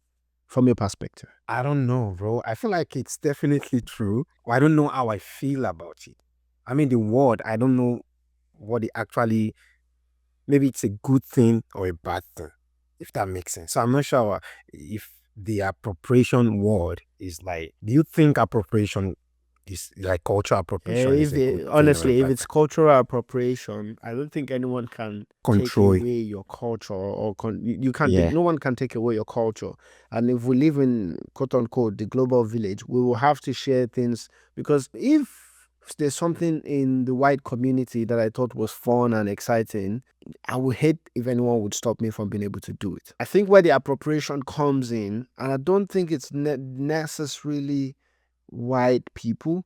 From your perspective? I don't know, bro. I feel like it's definitely true. I don't know how I feel about it. I mean, the word, I don't know what it actually, maybe it's a good thing or a bad thing, if that makes sense. So I'm not sure if the appropriation word is like, do you think appropriation is like cultural appropriation? Honestly, if it's cultural appropriation, I don't think anyone can control take away your culture, or you can't. No one can take away your culture. And if we live in quote unquote the global village, we will have to share things, because if there's something in the white community that I thought was fun and exciting, I would hate if anyone would stop me from being able to do it. I think where the appropriation comes in, and I don't think it's necessarily white people,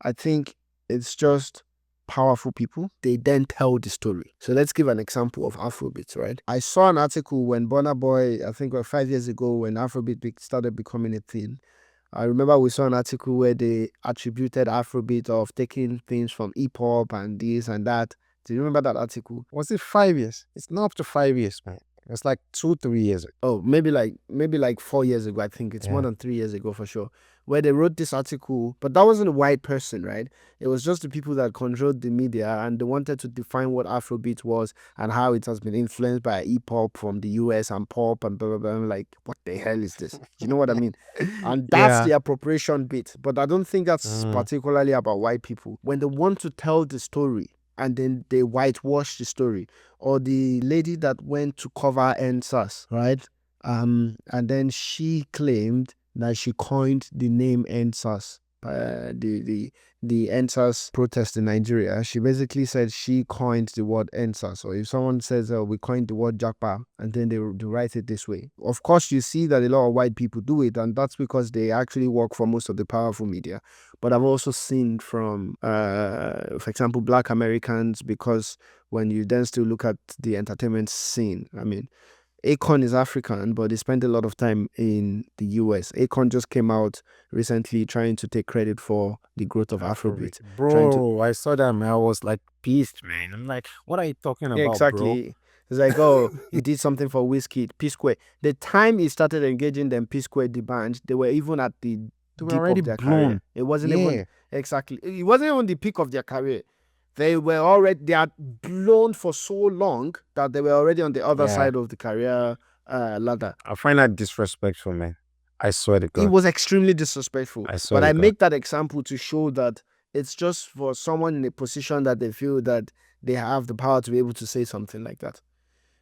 I think it's just powerful people. They then tell the story. So let's give an example of Afrobeat, right? I saw an article when Burna Boy, I think 5 years ago, when Afrobeat started becoming a thing. I remember we saw an article where they attributed Afrobeat of taking things from hip hop and this and that. Do you remember that article? Was it 5 years? It's not up to 5 years, man. It's like 2-3 years ago. Oh, maybe like 4 years ago. I think it's more than 3 years ago for sure, where they wrote this article, but that wasn't a white person, right? It was just the people that controlled the media, and they wanted to define what Afrobeat was and how it has been influenced by hip hop from the US and pop and blah blah blah. I'm like, what the hell is this? You know what I mean? And that's the appropriation bit. But I don't think that's particularly about white people. When they want to tell the story and then they whitewash the story, or the lady that went to cover NSAS, right? And then she claimed that she coined the name NSAS. the NSAS protest in Nigeria, she basically said she coined the word NSAS. So if someone says, we coined the word Japa, and then they write it this way. Of course, you see that a lot of white people do it, and that's because they actually work for most of the powerful media. But I've also seen from, for example, Black Americans, because when you then still look at the entertainment scene, I mean, Akon is African, but he spent a lot of time in the US. Akon just came out recently trying to take credit for the growth of Afrobeat. Bro, I saw that, man. I was like pissed, man. I'm like, what are you talking Yeah, about, bro? exactly. It's like, oh, he did something for Whiskey, P Square. The time he started engaging them, P Square, the band, they were even at the They were deep already of their career. blown. It wasn't even Yeah. exactly. It wasn't even the peak of their career. They had blown for so long that they were already on the other Yeah. side of the career ladder. I find that disrespectful, man. I swear to It God. was extremely disrespectful. I swear But to I God. make that example to show that it's just for someone in a position that they feel that they have the power to be able to say something like that.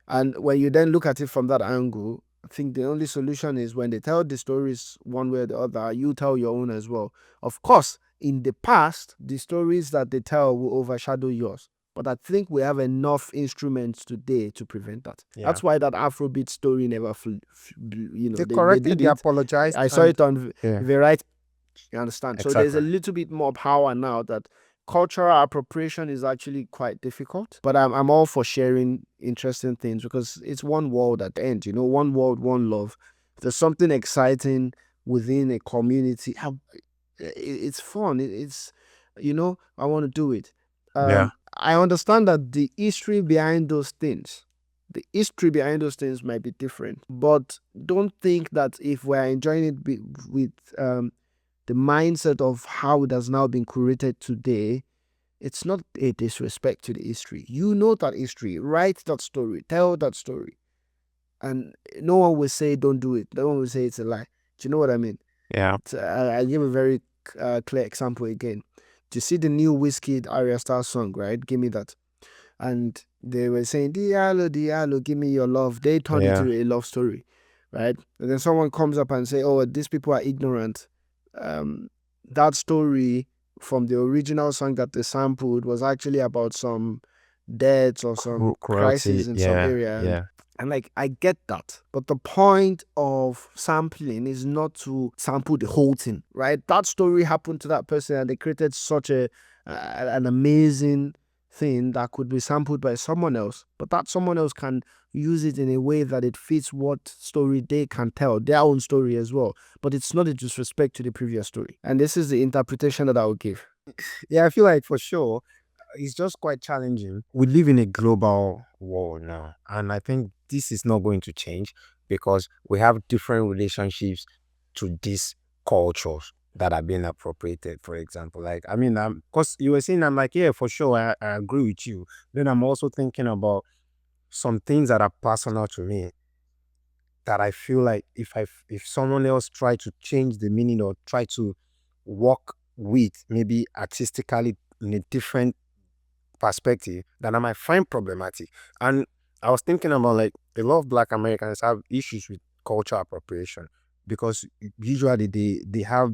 And when you then look at it from that angle, I think the only solution is when they tell the stories one way or the other, you tell your own as well. Of course, in the past, the stories that they tell will overshadow yours. But I think we have enough instruments today to prevent that. Yeah. That's why that Afrobeat story never, They they corrected, did they it. apologized. I saw it on Yeah. Variety. You understand? So there's a Exactly. little bit more power now that cultural appropriation is actually quite difficult. But I'm all for sharing interesting things because it's one world at the end, one world, one love. If there's something exciting within a community, it's fun. It's, I want to do it. Yeah. I understand that the history behind those things, might be different, but don't think that if we're enjoying it with the mindset of how it has now been curated today, it's not a disrespect to the history. You know that history, write that story, tell that story. And no one will say don't do it. No one will say it's a lie. Do you know what I mean? Yeah. I'll give a very clear example again. Do you see the new Whiskey Arya Star song, right? Give me that. And they were saying, Diallo, Diallo, give me your love. They turned it Yeah. into a love story, right? And then someone comes up and say, oh, these people are ignorant. That story from the original song that they sampled was actually about some deaths or some crises in some area. Yeah. And like, I get that. But the point of sampling is not to sample the whole thing, right? That story happened to that person and they created such an amazing thing that could be sampled by someone else. But that someone else can use it in a way that it fits what story they can tell, their own story as well. But it's not a disrespect to the previous story. And this is the interpretation that I would give. Yeah, I feel like for sure it's just quite challenging. We live in a global world now, and I think this is not going to change because we have different relationships to these cultures that are being appropriated. For example, like I mean, because you were saying, I'm like, yeah, for sure, I agree with you. Then I'm also thinking about some things that are personal to me that I feel like if someone else try to change the meaning or try to work with maybe artistically in a different perspective, then I might find problematic. And I was thinking about like a lot of Black Americans have issues with cultural appropriation because usually they have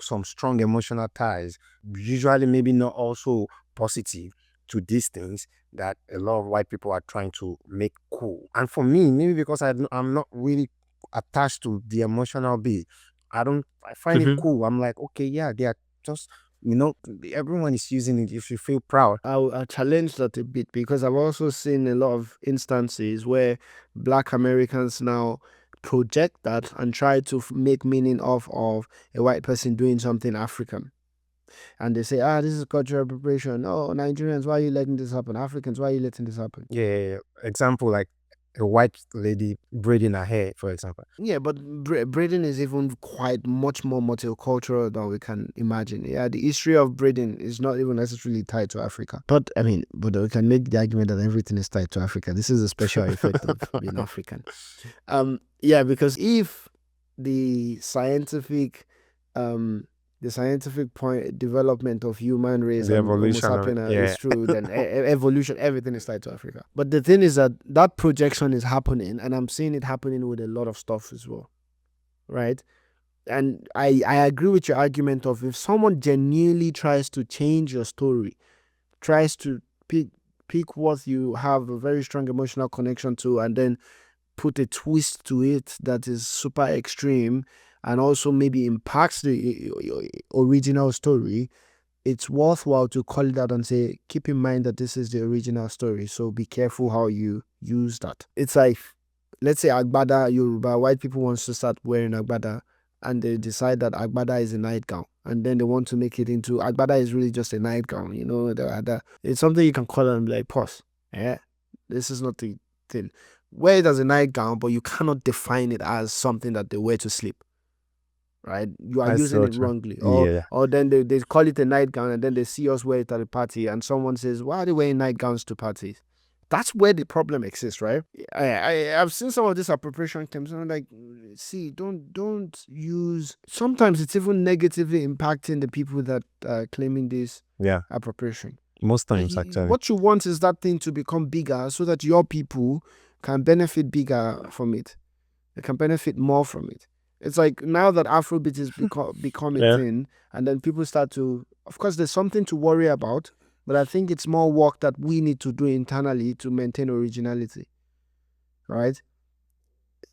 some strong emotional ties, usually maybe not also positive to these things that a lot of white people are trying to make cool. And for me, maybe because I'm not really attached to the emotional bit, I find it cool. I'm like, okay, yeah, they are just, everyone is using it if you feel proud. I'll challenge that a bit because I've also seen a lot of instances where Black Americans now project that and try to make meaning of a white person doing something African. And they say, this is cultural appropriation. Oh, Nigerians, why are you letting this happen? Africans, why are you letting this happen? Yeah. Example, like a white lady braiding her hair, for example. Yeah, but braiding is even quite much more multicultural than we can imagine. Yeah, the history of braiding is not even necessarily tied to Africa. But I mean, but we can make the argument that everything is tied to Africa. This is a special effect of being African. Yeah, because if the scientific point development of human race The and Homo evolution of sapien it, is true, then evolution, everything is tied to Africa. But the thing is that projection is happening, and I'm seeing it happening with a lot of stuff as well, right? And I agree with your argument of if someone genuinely tries to change your story, tries to pick what you have a very strong emotional connection to, and then put a twist to it that is super extreme and also maybe impacts the original story, it's worthwhile to call it out and say, keep in mind that this is the original story, so be careful how you use that. It's like, let's say Agbada Yoruba, white people want to start wearing Agbada, and they decide that Agbada is a nightgown, and then they want to make it into Agbada is really just a nightgown, it's something you can call and be like, pause, this is not the thing. Wear it as a nightgown, but you cannot define it as something that they wear to sleep. Right? You are using it wrongly. Or then they call it a nightgown and then they see us wear it at a party and someone says, why are they wearing nightgowns to parties? That's where the problem exists, right? I've seen some of this appropriation claims and I'm like, see, don't use. Sometimes it's even negatively impacting the people that are claiming this appropriation. Most times, actually. What you want is that thing to become bigger so that your people can benefit bigger from it. They can benefit more from it. It's like now that Afrobeat is become a thing, and then people start to, of course, there's something to worry about, but I think it's more work that we need to do internally to maintain originality, right?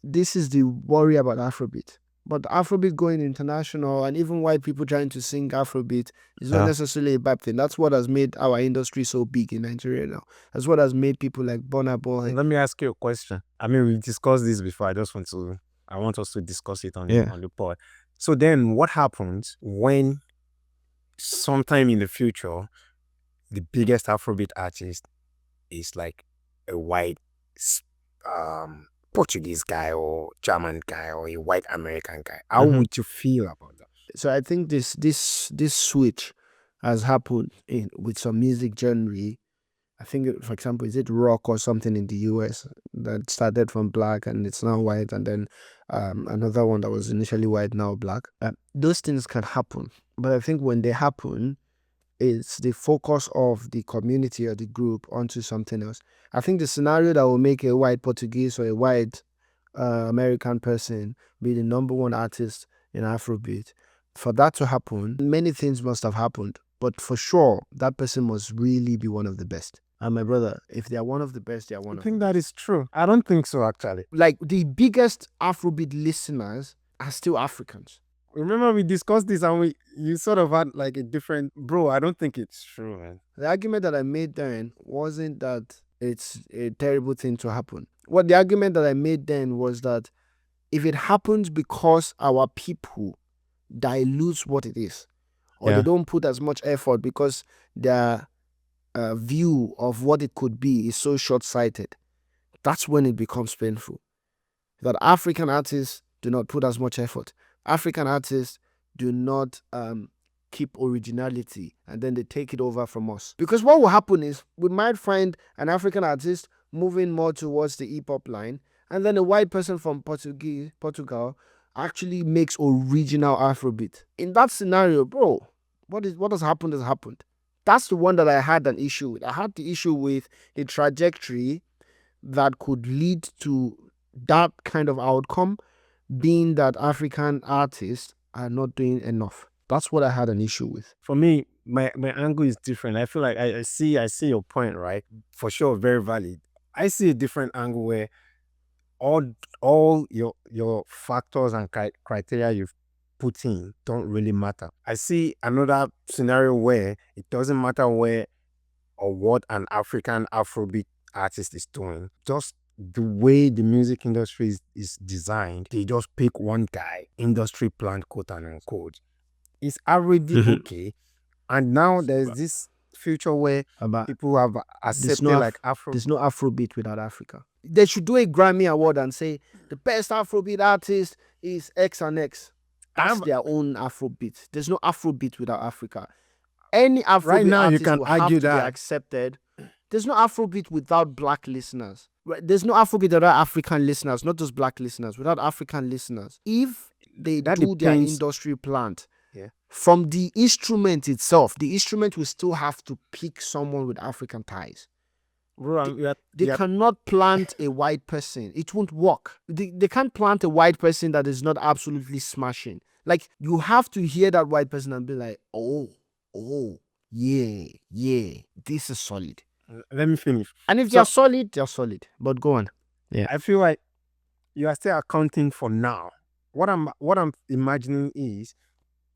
This is the worry about Afrobeat. But Afrobeat going international and even white people trying to sing Afrobeat is not necessarily a bad thing. That's what has made our industry so big in Nigeria now. That's what has made people like Burna Boy. Let me ask you a question. I mean, we've discussed this before. I want us to discuss it on the pod. So then what happens when sometime in the future, the biggest Afrobeat artist is like a white Portuguese guy or German guy or a white American guy? How would you feel about that? So I think this switch has happened with some music genre. I think, for example, is it rock or something in the US that started from black and it's now white, and then another one that was initially white, now black. Those things can happen. But I think when they happen, it's the focus of the community or the group onto something else. I think the scenario that will make a white Portuguese or a white American person be the number one artist in Afrobeat, for that to happen, many things must have happened. But for sure, that person must really be one of the best. And my brother, if they are one of the best, they are one of the best. I think that is true. I don't think so, actually. Like, the biggest Afrobeat listeners are still Africans. Remember we discussed this and you sort of had like a different... Bro, I don't think it's true, man. The argument that I made then wasn't that it's a terrible thing to happen. What the argument that I made then was that if it happens because our people dilute what it is, or they don't put as much effort because their view of what it could be is so short-sighted, that's when it becomes painful. That African artists do not put as much effort. African artists do not keep originality, and then they take it over from us. Because what will happen is we might find an African artist moving more towards the hip-hop line, and then a white person from Portugal actually makes original Afrobeat. In that scenario, bro, what has happened has happened. That's the one that I had an issue with. I had the issue with the trajectory that could lead to that kind of outcome, being that African artists are not doing enough. That's what I had an issue with. For me, my angle is different. I feel like I see your point, right? For sure, very valid. I see a different angle where all your factors and criteria you've put in don't really matter. I see another scenario where it doesn't matter where or what an African Afrobeat artist is doing. Just the way the music industry is designed, they just pick one guy, industry plant, quote and unquote. It's already okay. And now there's this future where people have accepted there's no Afrobeat without Africa. They should do a Grammy award and say the best Afrobeat artist is X and X. That's their own Afrobeat. There's no Afrobeat without Africa. Any Afrobeat right now artist you can will argue have to that be accepted. There's no Afrobeat without black listeners. There's no Afrobeat without African listeners, not just black listeners, without African listeners. If they do their industry plant, from the instrument itself, the instrument will still have to pick someone with African ties. They cannot plant a white person. It won't work. They can't plant a white person that is not absolutely smashing. Like, you have to hear that white person and be like, oh, yeah, this is solid. Let me finish. And if So they're solid, they're solid. But go on. Yeah. I feel like you are still accounting for now. What I'm imagining is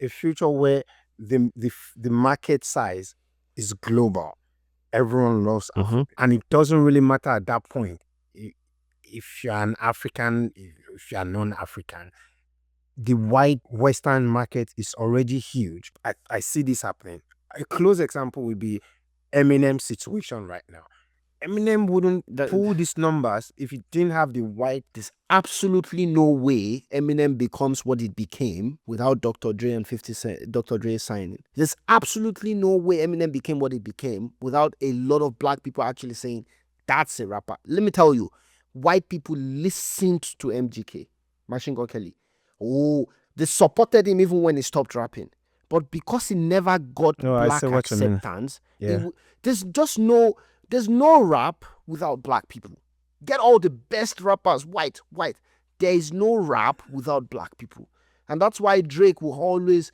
a future where the market size is global. Everyone loves Africa, and it doesn't really matter at that point if you're an African, if you're non-African. The white Western market is already huge. I see this happening. A close example would be Eminem's situation right now. Eminem wouldn't pull these numbers if he didn't have the white. There's absolutely no way Eminem becomes what it became without Dr. Dre and 50 Cent, Dr. Dre signing. There's absolutely no way Eminem became what it became without a lot of black people actually saying, that's a rapper. Let me tell you, white people listened to MGK, Machine Gun Kelly. Oh, they supported him even when he stopped rapping. But because he never got black acceptance, there's no rap without black people. Get all the best rappers, white. There is no rap without black people. And that's why Drake will always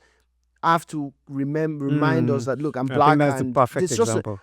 have to remind us that, look, I'm black. I think that's the perfect example.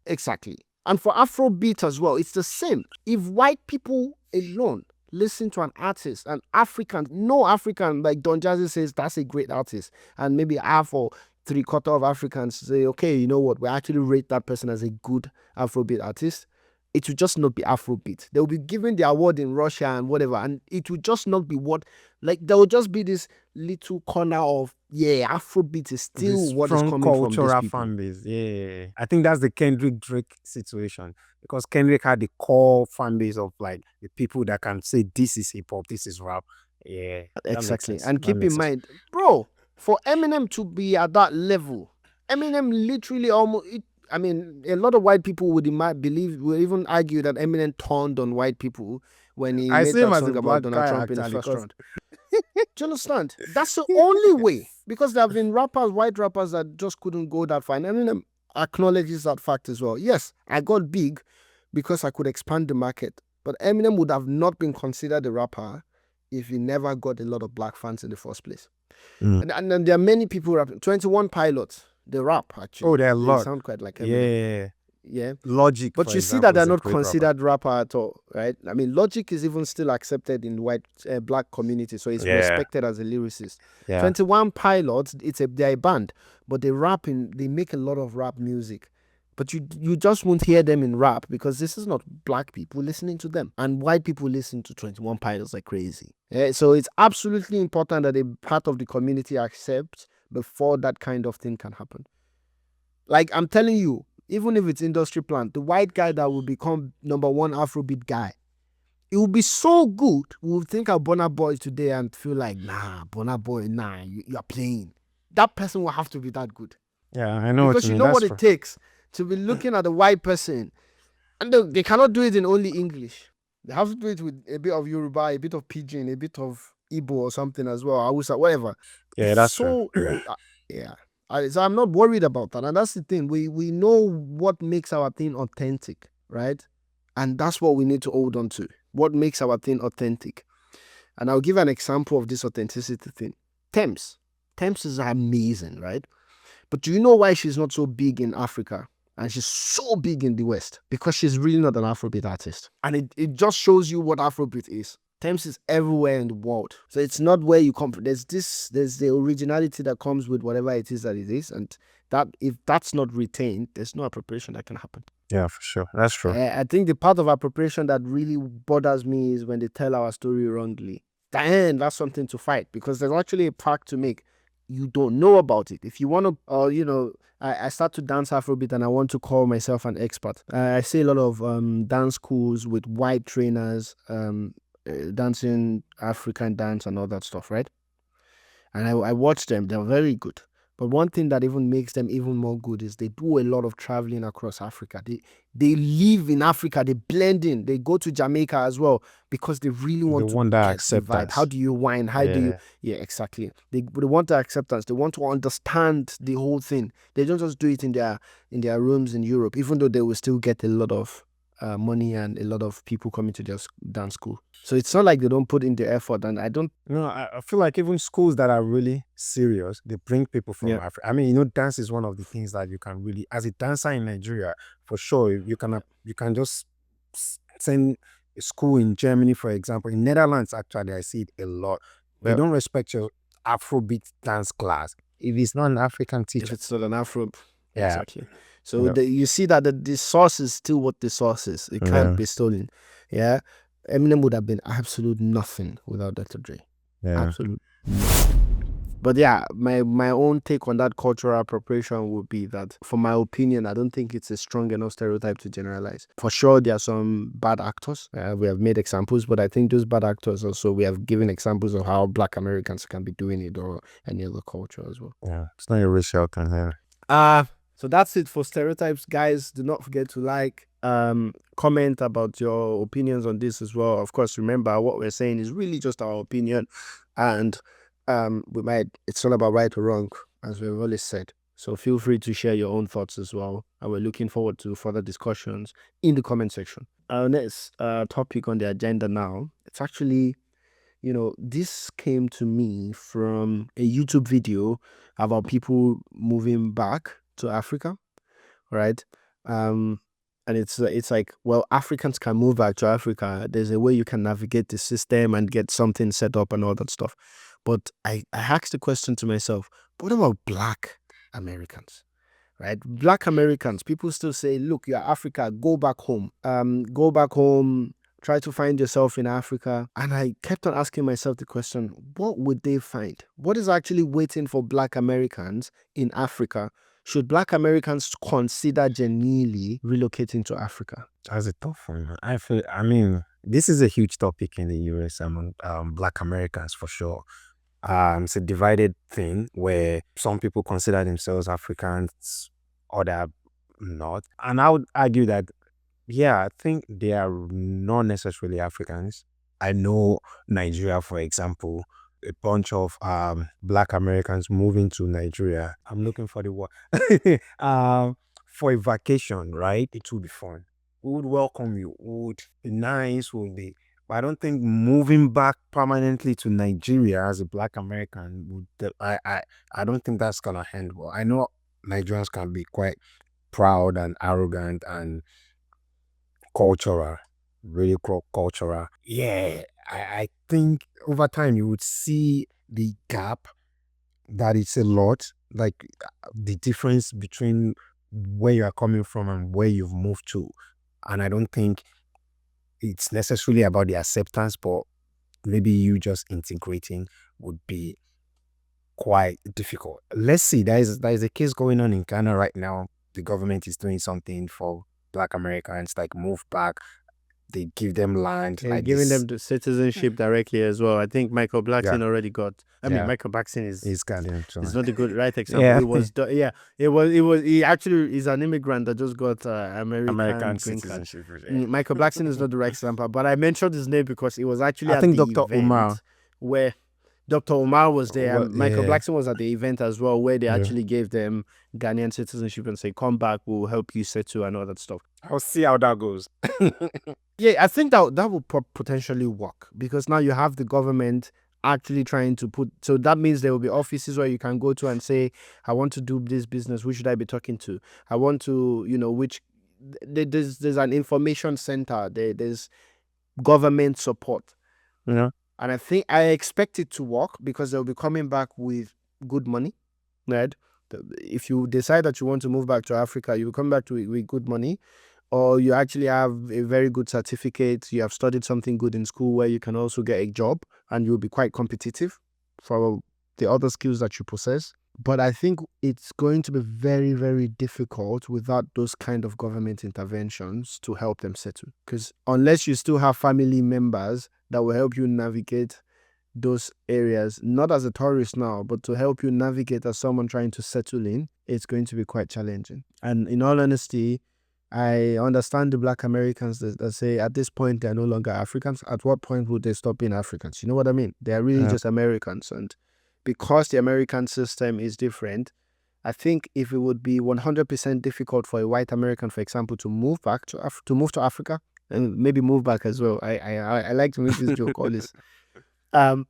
Exactly. And for Afrobeat as well, it's the same. If white people alone listen to an artist, an African, no African, like Don Jazzy says, that's a great artist, and maybe half or 3/4 of Africans say, okay, you know what, we actually rate that person as a good Afrobeat artist, it will just not be Afrobeat. They will be given the award in Russia and whatever, and it will just not be what, like, there will just be this little corner of, Afrobeat is still this what is coming from these people. Fan base. Yeah, I think that's the Kendrick Drake situation, because Kendrick had the core fan base of like the people that can say this is hip hop, this is rap. Yeah, exactly. And keep in mind, bro, for Eminem to be at that level, Eminem literally almost. I mean, a lot of white people would even argue that Eminem turned on white people when he made that song about Donald Trump in his first round. Do you understand? That's the only way, because there have been white rappers that just couldn't go that far. And Eminem acknowledges that fact as well. Yes, I got big because I could expand the market, but Eminem would have not been considered a rapper if he never got a lot of black fans in the first place. And then there are many people rapping. 21 Pilots. They rap, actually. Oh, they're a lot. They sound quite like Eminem. Yeah. Logic. But you see that they're not considered rapper at all, right? I mean, Logic is even still accepted in black community, so it's respected as a lyricist. 21 Pilots, they're a band, but they make a lot of rap music. But you just won't hear them in rap because this is not black people listening to them. And white people listen to 21 Pilots like crazy. So it's absolutely important that a part of the community accepts before that kind of thing can happen. Like, I'm telling you, even if it's industry plant, the white guy that will become number one Afrobeat guy, it will be so good. We'll think of Burna Boy today and feel like, nah, Burna Boy, nah, you're playing. That person will have to be that good. Yeah, I know. Because you know what it takes to be looking at a white person. And they cannot do it in only English. They have to do it with a bit of Yoruba, a bit of Pidgin, a bit of Igbo or something as well, Hausa, whatever. Yeah, that's true. So I'm not worried about that. And that's the thing. We know what makes our thing authentic, right? And that's what we need to hold on to. What makes our thing authentic. And I'll give an example of this authenticity thing. Thames is amazing, right? But do you know why she's not so big in Africa? And she's so big in the West? Because she's really not an Afrobeat artist. And it just shows you what Afrobeat is. Thames is everywhere in the world. So it's not where you come from. There's the originality that comes with whatever it is that it is. And that if that's not retained, there's no appropriation that can happen. Yeah, for sure. That's true. I think the part of appropriation that really bothers me is when they tell our story wrongly. Then that's something to fight, because there's actually a fact to make. You don't know about it. If you want to, I start to dance Afrobeat and I want to call myself an expert. I see a lot of dance schools with white trainers, dancing African dance and all that stuff, right? And I watch them. They're very good. But one thing that even makes them even more good is they do a lot of traveling across Africa. They live in Africa. They blend in. They go to Jamaica as well because they really want to accept that. How do you whine? How do you? Yeah, exactly. They want the acceptance. They want to understand the whole thing. They don't just do it in their rooms in Europe, even though they will still get a lot of money and a lot of people coming to their dance school. So it's not like they don't put in the effort, and I don't. No, I feel like even schools that are really serious, they bring people from Yeah. Africa. I mean, dance is one of the things that you can really, as a dancer in Nigeria, for sure, you can just send a school in Germany, for example. In Netherlands, actually, I see it a lot. They Yeah. don't respect your Afrobeat dance class if it's not an African If teacher. it's not an Afro, Yeah. exactly. So Yeah. you see that the source is still what the source is. It can't Yeah. be stolen. Yeah. Eminem would have been absolute nothing without Dr. Dre. Yeah. Absolute. But yeah, my own take on that cultural appropriation would be that, for my opinion, I don't think it's a strong enough stereotype to generalize. For sure, there are some bad actors. We have made examples, but I think those bad actors also, we have given examples of how Black Americans can be doing it, or any other culture as well. Yeah. It's not a racial thing here. So that's it for stereotypes, guys. Do not forget to like, comment about your opinions on this as well. Of course, remember, what we're saying is really just our opinion, and it's not about right or wrong, as we've always said. So feel free to share your own thoughts as well, and we're looking forward to further discussions in the comment section. Our next topic on the agenda now, it's actually, this came to me from a YouTube video about people moving back to Africa, right? And it's like, well, Africans can move back to Africa. There's a way you can navigate the system and get something set up and all that stuff. But I asked the question to myself, what about Black Americans? Right? Black Americans, people still say, look, you're Africa, go back home. Go back home, try to find yourself in Africa. And I kept on asking myself the question, what would they find? What is actually waiting for Black Americans in Africa? Should Black Americans consider genuinely relocating to Africa? That's a tough one. I mean, this is a huge topic in the US among Black Americans for sure. It's a divided thing where some people consider themselves Africans, other not. And I would argue that, yeah, I think they are not necessarily Africans. I know Nigeria, for example, a bunch of Black Americans moving to Nigeria. I'm looking for the word. For a vacation, right? It would be fun. We would welcome you. Would be nice. Would be. But I don't think moving back permanently to Nigeria as a Black American would. I don't think that's gonna end well. I know Nigerians can be quite proud and arrogant and cultural, really cultural. Yeah, I think over time you would see the gap, that it's a lot, like the difference between where you are coming from and where you've moved to. And I don't think it's necessarily about the acceptance, but maybe you just integrating would be quite difficult. Let's see, there is a case going on in Ghana right now. The government is doing something for Black Americans, like move back. They give them land, And like giving this. them the citizenship directly as well. I think Michael Blackson already got. I mean, Yeah. Michael Blackson is Ghanaian, so- not a good right example. Yeah. It was he actually is an immigrant that just got American American green card. citizenship. Michael Blackson is not the right example, but I mentioned his name because it was actually I at think the Dr. event Umar. where Dr. Omar was there. Well, And Michael yeah. Blackson was at the event as well, where they Yeah. actually gave them Ghanaian citizenship and say, come back, we'll help you settle and all that stuff. I'll see how that goes. Yeah, I think that will potentially work, because now you have the government actually trying to put. So that means there will be offices where you can go to and say, I want to do this business. Who should I be talking to? I want to, there's an information center. There's government support. Yeah. And I expect it to work, because they'll be coming back with good money, right? If you decide that you want to move back to Africa, you will come back with good money, or you actually have a very good certificate, you have studied something good in school where you can also get a job and you'll be quite competitive for the other skills that you possess. But I think it's going to be very, very difficult without those kind of government interventions to help them settle. Because unless you still have family members that will help you navigate those areas, not as a tourist now, but to help you navigate as someone trying to settle in, it's going to be quite challenging. And in all honesty, I understand the Black Americans that say at this point they're no longer Africans. At what point would they stop being Africans? You know what I mean? They are really just Americans. And because the American system is different, I think if it would be 100% difficult for a white American, for example, to move back to move to Africa and maybe move back as well. I like to make this joke always. Um,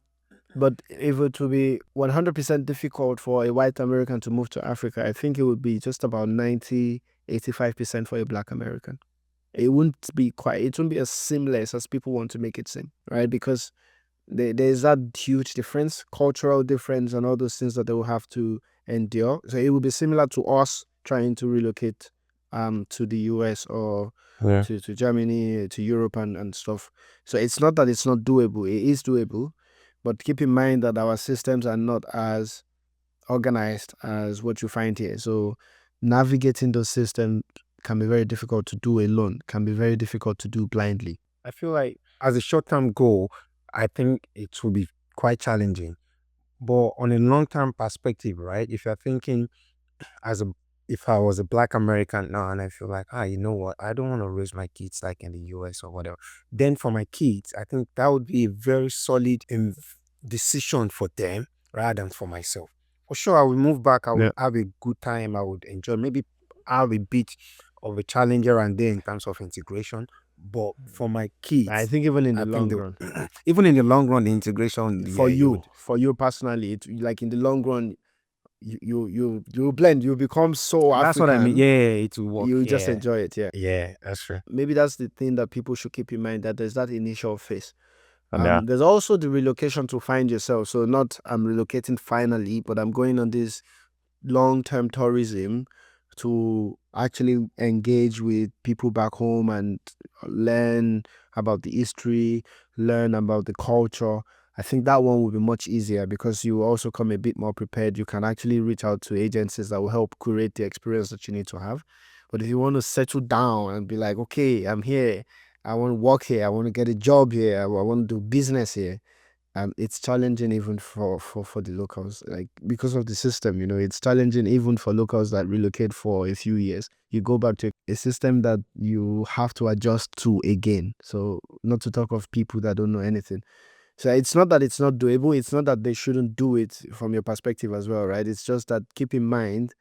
but if it would be 100% difficult for a white American to move to Africa, I think it would be just about 85% for a black American. It wouldn't be as seamless as people want to make it seem, right? Because there's that huge difference, cultural difference, and all those things that they will have to endure. So it will be similar to us trying to relocate to the US or Yeah. to Germany, to Europe and stuff. So it's not that it's not doable, it is doable, but keep in mind that our systems are not as organized as what you find here. So navigating those systems can be very difficult to do alone, can be very difficult to do blindly. I feel like as a short-term goal, I think it will be quite challenging. But on a long-term perspective, right? If you're thinking as a if I was a black American now and I feel like, you know what, I don't want to raise my kids like in the US or whatever. Then for my kids, I think that would be a very solid decision for them rather than for myself. For sure, I will move back. I would Yeah. have a good time. I would enjoy. Maybe have a bit of a challenge around there in terms of integration. But for my I kids, think even in I the think long run, even in the long run, the integration, yeah, you would. for you personally, it like in the long run, you blend, you become so That's what I mean. African, Yeah, it will work. you just Yeah, enjoy it. Yeah. yeah, that's true. Maybe that's the thing that people should keep in mind, that there's that initial phase. Yeah. There's also the relocation to find yourself. So not I'm relocating finally, but I'm going on this long-term tourism to actually engage with people back home and learn about the history, learn about the culture. I think that one will be much easier because you also come a bit more prepared. You can actually reach out to agencies that will help curate the experience that you need to have. But if you want to settle down and be like, okay, I'm here, I want to work here, I want to get a job here, I want to do business here, it's challenging even for the locals, like because of the system. It's challenging even for locals that relocate for a few years. You go back to a system that you have to adjust to again, so not to talk of people that don't know anything. So it's not that it's not doable, it's not that they shouldn't do it from your perspective as well, right? It's just that keep in mind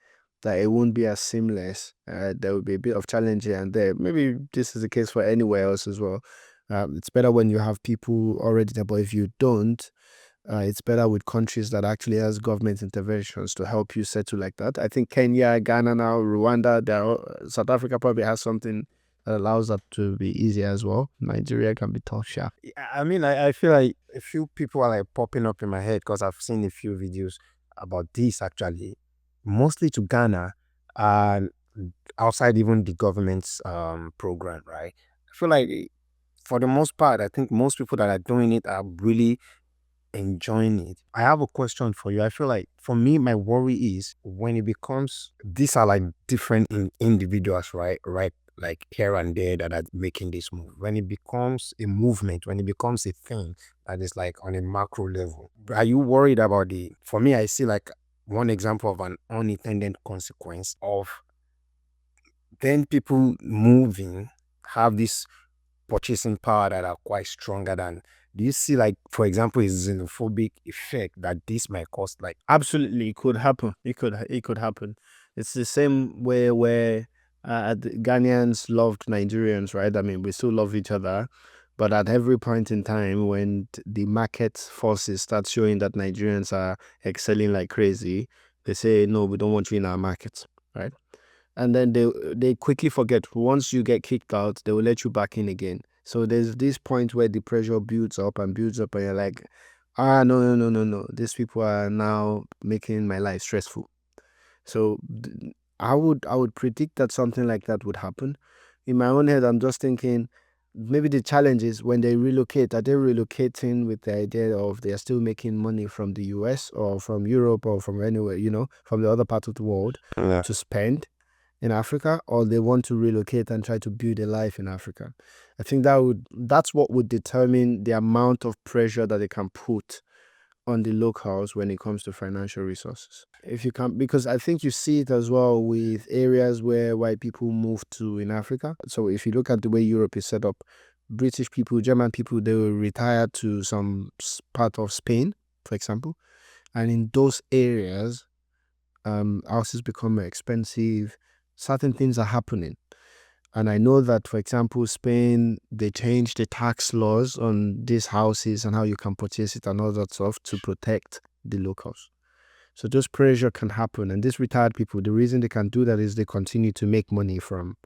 that it won't be as seamless. There will be a bit of challenge here and there. Maybe this is the case for anywhere else as well. It's better when you have people already there, but if you don't, it's better with countries that actually has government interventions to help you settle like that. I think Kenya, Ghana now, Rwanda, South Africa probably has something that allows that to be easier as well. Nigeria can be tough, yeah. I mean, I feel like a few people are like popping up in my head because I've seen a few videos about this actually, mostly to Ghana and outside even the government's program, right? I feel like for the most part, I think most people that are doing it are really enjoying it. I have a question for you. I feel like for me, my worry is when it becomes these are like different individuals, right? Right, like here and there that are making this move. When it becomes a movement, when it becomes a thing that is like on a macro level, are you worried about the? For me, I see like one example of an unintended consequence of then people moving have this purchasing power that are quite stronger than. Do you see, like, for example, a xenophobic effect that this might cause? Like, Absolutely, it could happen. It could happen. It's the same way where the Ghanaians loved Nigerians, right? I mean, we still love each other, but at every point in time when the market forces start showing that Nigerians are excelling like crazy, they say, no, we don't want you in our market, right? And then they quickly forget. Once you get kicked out, they will let you back in again. So there's this point where the pressure builds up and builds up, and you're like, no, no, no, no, no. These people are now making my life stressful. So I would predict that something like that would happen. In my own head, I'm just thinking maybe the challenge is when they relocate, are they relocating with the idea of they are still making money from the US or from Europe or from anywhere, from the other part of the world yeah, to spend in Africa, or they want to relocate and try to build a life in Africa? I think that's what would determine the amount of pressure that they can put on the locals when it comes to financial resources. If you can, because I think you see it as well with areas where white people move to in Africa. So if you look at the way Europe is set up, British people, German people, they will retire to some part of Spain, for example, and in those areas, houses become more expensive, certain things are happening. And I know that, for example, Spain, they changed the tax laws on these houses and how you can purchase it and all that stuff to protect the locals. So those pressure can happen. And these retired people, the reason they can do that is they continue to make money from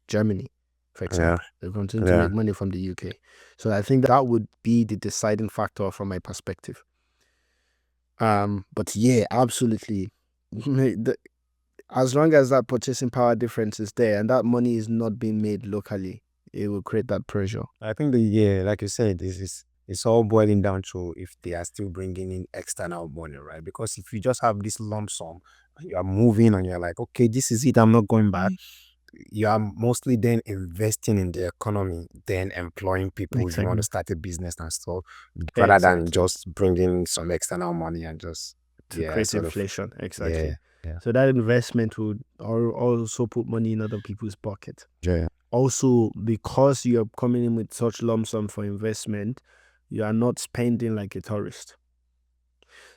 Germany, for Yeah. example. They continue to Yeah. make money from the UK. So I think that would be the deciding factor from my perspective. But yeah, absolutely. As long as that purchasing power difference is there and that money is not being made locally, it will create that pressure. I think like you said, it's all boiling down to if they are still bringing in external money, right? Because if you just have this lump sum, you are moving and you're like, okay, this is it, I'm not going back. You are mostly then investing in the economy, then employing people if you want to start a business and stuff, rather than just bringing some external money and just to create sort of inflation. Exactly. yeah. So that investment would also put money in other people's pocket. Yeah. Also, because you're coming in with such lump sum for investment, you are not spending like a tourist.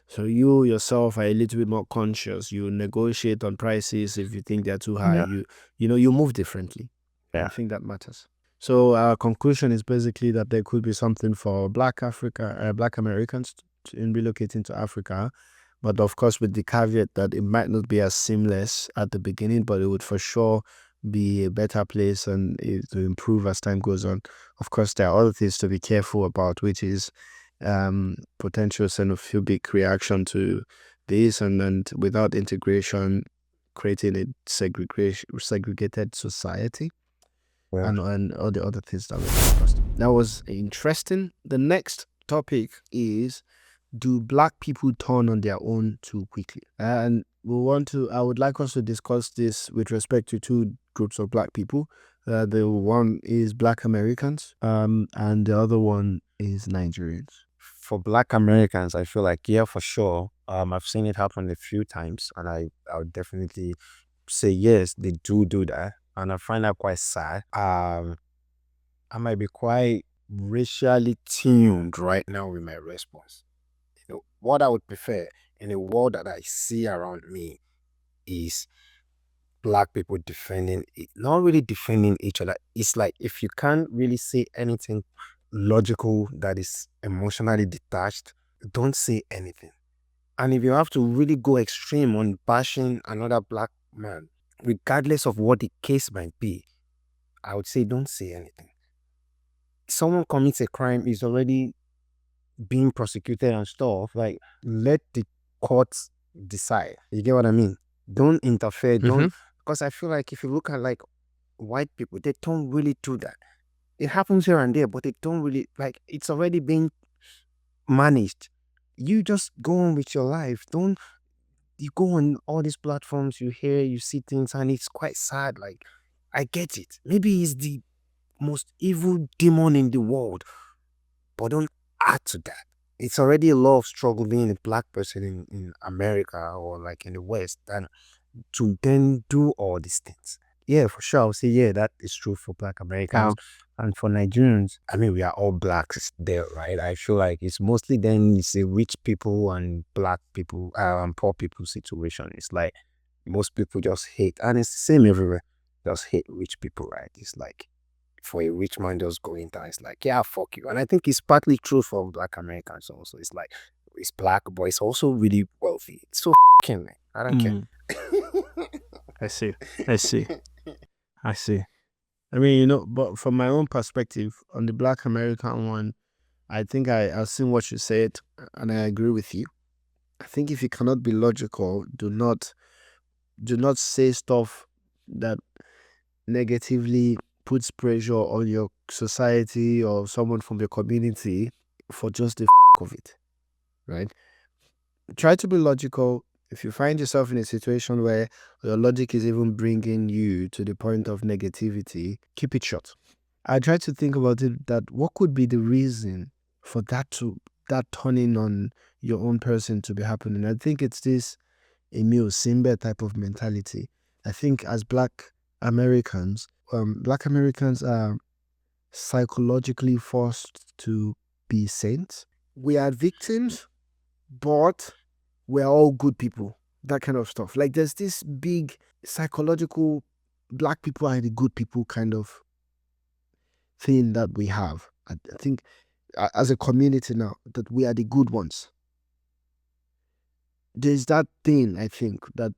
So you yourself are a little bit more conscious. You negotiate on prices if you think they're too high. Yeah. You move differently. Yeah. I think that matters. So our conclusion is basically that there could be something for Black Americans in relocating to Africa, but of course with the caveat that it might not be as seamless at the beginning, but it would for sure be a better place and to improve as time goes on. Of course, there are other things to be careful about, which is potential xenophobic reaction to this, and then without integration, creating a segregated society. Yeah. And all the other things that we discussed. That was interesting. The next topic is, do Black people turn on their own too quickly? And I would like us to discuss this with respect to two groups of Black people. The one is Black Americans, and the other one is Nigerians. For Black Americans, I feel like, yeah, for sure. I've seen it happen a few times, and I would definitely say yes, they do that, and I find that quite sad. I might be quite racially tuned right now with my response. What I would prefer in a world that I see around me is Black people defending it, not really defending each other. It's like if you can't really say anything logical that is emotionally detached, don't say anything. And if you have to really go extreme on bashing another Black man, regardless of what the case might be, I would say don't say anything. Someone commits a crime, is already being prosecuted and stuff. Like, let the courts decide. You get what I mean? Don't interfere. Don't, because I feel like if you look at like white people, they don't really do that. It happens here and there, but they don't really, like, it's already being managed. You just go on with your life. Don't, you go on all these platforms, you hear, you see things, and it's quite sad. Like, I get it. Maybe it's the most evil demon in the world, but don't add to that. It's already a lot of struggle being a Black person in America or like in the West, and to then do all these things. Yeah, for sure. I'll say, yeah, that is true for Black Americans. And for Nigerians, I mean, we are all Blacks there, right? I feel like it's mostly then it's a rich people and Black people and poor people situation. It's like most people just hate, and it's the same everywhere. Just hate rich people, right? It's like for a rich man just going down, it's like, yeah, fuck you. And I think it's partly true for Black Americans also. It's like, it's Black, but it's also really wealthy. It's so fucking, man. I don't care. I see. I mean, but from my own perspective, on the Black American one, I think I've seen what you said, and I agree with you. I think if you cannot be logical, do not say stuff that negatively puts pressure on your society or someone from your community for just the of it, right? Try to be logical. If you find yourself in a situation where your logic is even bringing you to the point of negativity, keep it short. I try to think about it, that what could be the reason for that turning on your own person to be happening. I think it's this Emil Simbe type of mentality. I think as Black Americans are psychologically forced to be saints. We are victims, but we're all good people. that kind of stuff. Like there's this big psychological black people are the good people kind of thing that we have. I think as a community now that we are the good ones. There's that thing, I think, that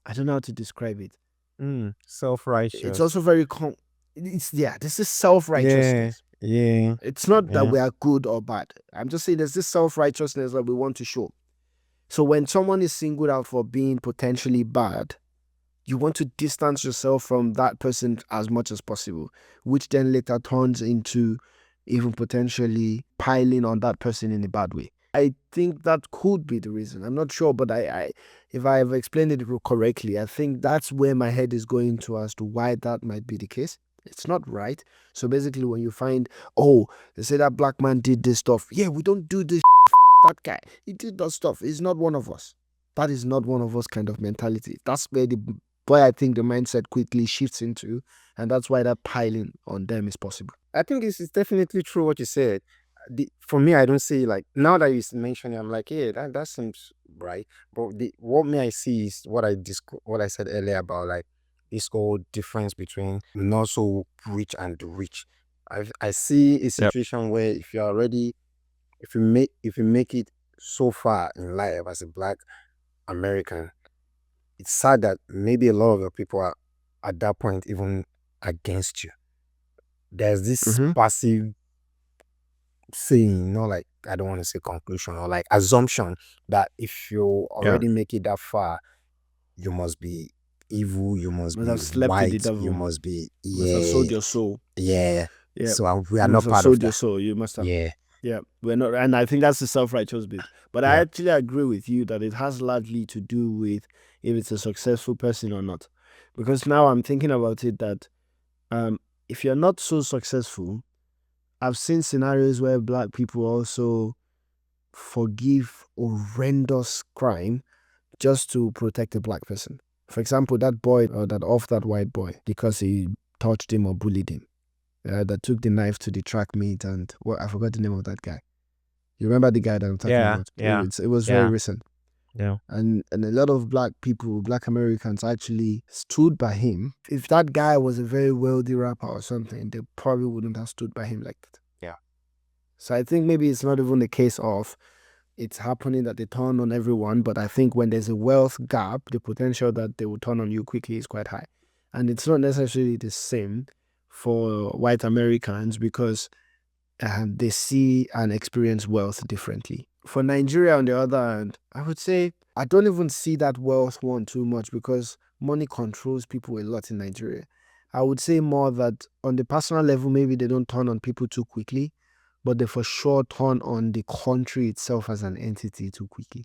I don't know how to describe it. It's Self-righteous. also very this is self-righteousness. Yeah. It's not that Yeah. we are good or bad. I'm just saying there's this self-righteousness that we want to show. So when someone is singled out for being potentially bad, you want to distance yourself from that person as much as possible, which then later turns into even potentially piling on that person in a bad way. I think that could be the reason. I'm not sure, but if I have explained it correctly, I think that's where my head is going to as to why that might be the case. It's not right. So basically, when you find, oh, they say that black man did this stuff. Yeah, we don't do this. That guy, he did that stuff. He's not one of us. That is not one of us kind of mentality. That's where I think the mindset quickly shifts into, and that's why that piling on them is possible. I think it's definitely true what you said. For me, I don't see, like, now that you mention it, I'm like, yeah, that seems right. But what me I see is what I said earlier about, like, this whole difference between not so rich and the rich. I see a situation where if you make it so far in life as a black American, it's sad that maybe a lot of the people are at that point even against you. There's this passive saying, like, I don't want to say conclusion, or like assumption that if you already make it that far, you must be evil, you must Must be have slept with the white, devil. you must be Must have sold your soul. yeah. Yeah. So we are You not must have part of sold your that. soul. You must have. Yeah. Yeah, we're not, and I think that's the self-righteous bit. But I Yeah. actually agree with you that it has largely to do with if it's a successful person or not. Because now I'm thinking about it that if you're not so successful, I've seen scenarios where black people also forgive horrendous crime just to protect a black person. For example, that boy or that white boy because he touched him or bullied him. That took the knife to the track meet and I forgot the name of that guy. You remember the guy that I'm talking about? Yeah. It was very recent. Yeah. And a lot of black people, black Americans actually stood by him. If that guy was a very wealthy rapper or something, they probably wouldn't have stood by him like that. Yeah. So I think maybe it's not even a case of it's happening that they turn on everyone, but I think when there's a wealth gap, the potential that they will turn on you quickly is quite high. And it's not necessarily the same for white Americans because they see and experience wealth differently. For Nigeria, on the other hand, I would say I don't even see that wealth one too much because money controls people a lot in Nigeria. I would say more that on the personal level, maybe they don't turn on people too quickly, but they for sure turn on the country itself as an entity too quickly.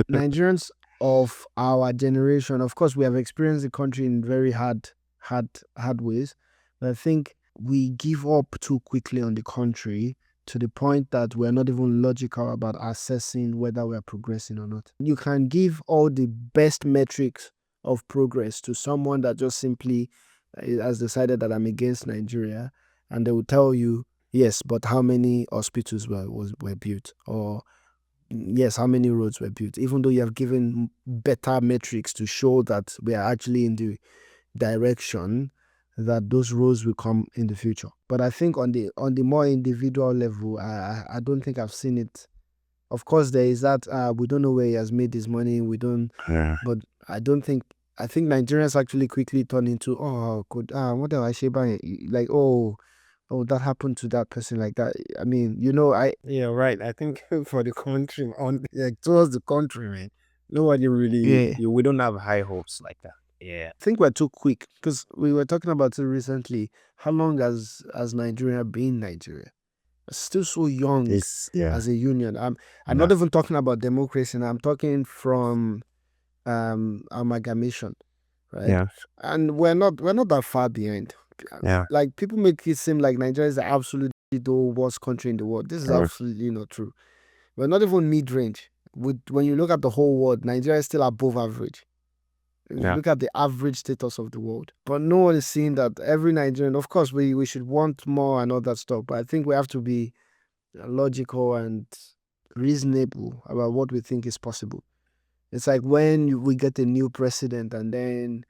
Nigerians of our generation, of course, we have experienced the country in very hard ways, but I think we give up too quickly on the country to the point that we're not even logical about assessing whether we're progressing or not. You can give all the best metrics of progress to someone that just simply has decided that I'm against Nigeria, and they will tell you, yes, but how many hospitals were built? Or yes, how many roads were built? Even though you have given better metrics to show that we are actually in the direction that those roles will come in the future. But I think on the more individual level, I don't think I've seen it. Of course, there is that we don't know where he has made his money. We don't. Yeah. But I don't think. I think Nigerians actually quickly turn into what else I say like that happened to that person like that. I mean, Yeah, right. I think for the country, towards the country, man, nobody really, we don't have high hopes like that. Yeah. I think we're too quick because we were talking about it recently. How long has Nigeria been Nigeria? It's still so young as a union. I'm not even talking about democracy. I'm talking from amalgamation, right? Yeah. And we're not that far behind. Yeah. Like people make it seem like Nigeria is absolutely the worst country in the world. This is absolutely not true. We're not even mid-range. When you look at the whole world, Nigeria is still above average. Look at the average status of the world. But no one is seeing that every Nigerian, of course, we should want more and all that stuff. But I think we have to be logical and reasonable about what we think is possible. It's like when we get a new president, and then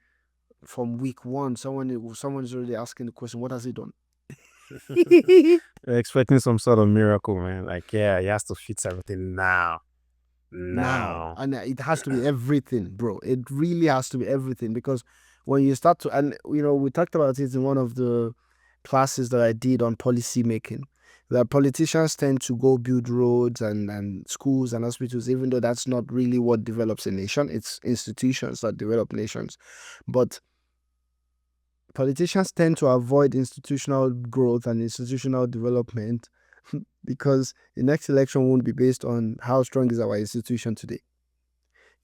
from week one, someone is already asking the question, "What has he done?" You're expecting some sort of miracle, man. Like, yeah, he has to fix everything now. Now, Now. and it has to be everything, bro. It really has to be everything, because when you start to, and we talked about it in one of the classes that I did on policy making, that politicians tend to go build roads and schools and hospitals, even though that's not really what develops a nation. It's institutions that develop nations. But politicians tend to avoid institutional growth and institutional development because the next election won't be based on how strong is our institution today.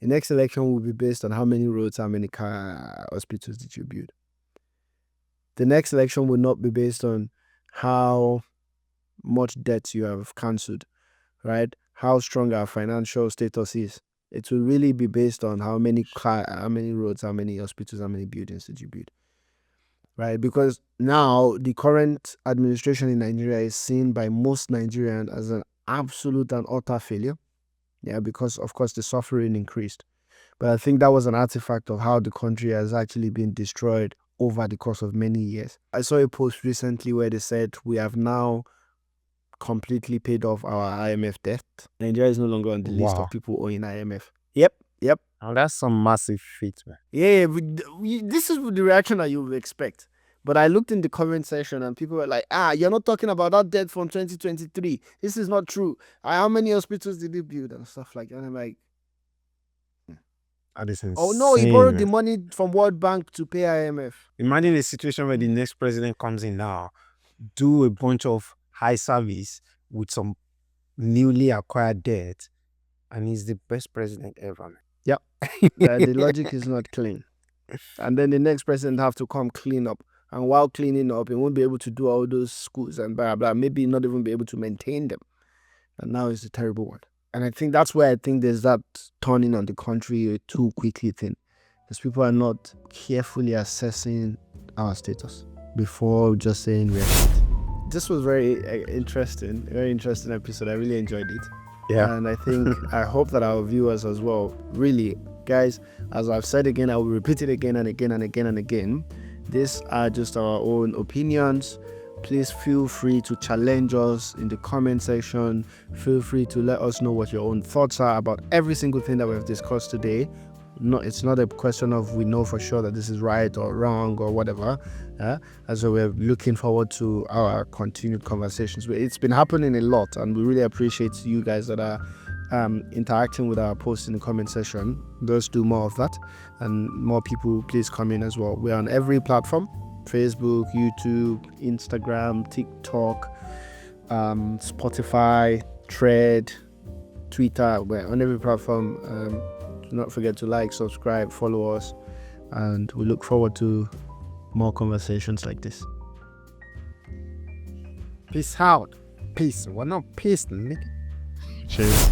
The next election will be based on how many roads, how many hospitals did you build. The next election will not be based on how much debt you have cancelled, right? How strong our financial status is. It will really be based on how many roads, how many hospitals, how many buildings did you build, right? Because now the current administration in Nigeria is seen by most Nigerians as an absolute and utter failure. Yeah, because of course the suffering increased. But I think that was an artifact of how the country has actually been destroyed over the course of many years. I saw a post recently where they said we have now completely paid off our IMF debt. Nigeria is no longer on the list Wow. of people owing IMF. Yep. Oh, that's some massive feat, man. Yeah, this is the reaction that you would expect. But I looked in the comment section and people were like, you're not talking about that debt from 2023. This is not true. How many hospitals did you build and stuff like that? And I'm like, That is insane. oh no, he borrowed the Man. money from World Bank to pay IMF. Imagine a situation where the next president comes in now, do a bunch of high service with some newly acquired debt, and he's the best president ever, man. Yep. The logic is not clean. And then the next president have to come clean up. And while cleaning up, he won't be able to do all those schools and blah, blah, maybe not even be able to maintain them. And now it's a terrible one. And I think that's where I think there's that turning on the country too quickly thing. Because people are not carefully assessing our status before just saying we're shit. This was very interesting episode. I really enjoyed it. Yeah. And I think, I hope that our viewers as well, really, guys, as I've said again, I will repeat it again and again and again and again. These are just our own opinions. Please feel free to challenge us in the comment section. Feel free to let us know what your own thoughts are about every single thing that we've discussed today. No, it's not a question of we know for sure that this is right or wrong or whatever. And so we're looking forward to our continued conversations. It's been happening a lot, and we really appreciate you guys that are interacting with our posts in the comment section. Let's do more of that, and more people, please come in as well. We're on every platform: Facebook, YouTube, Instagram, TikTok, Spotify, Thread, Twitter. We're on every platform. Do not forget to like, subscribe, follow us, and we look forward to more conversations like this. Peace out. Peace. We're not peace, nigga. Cheers.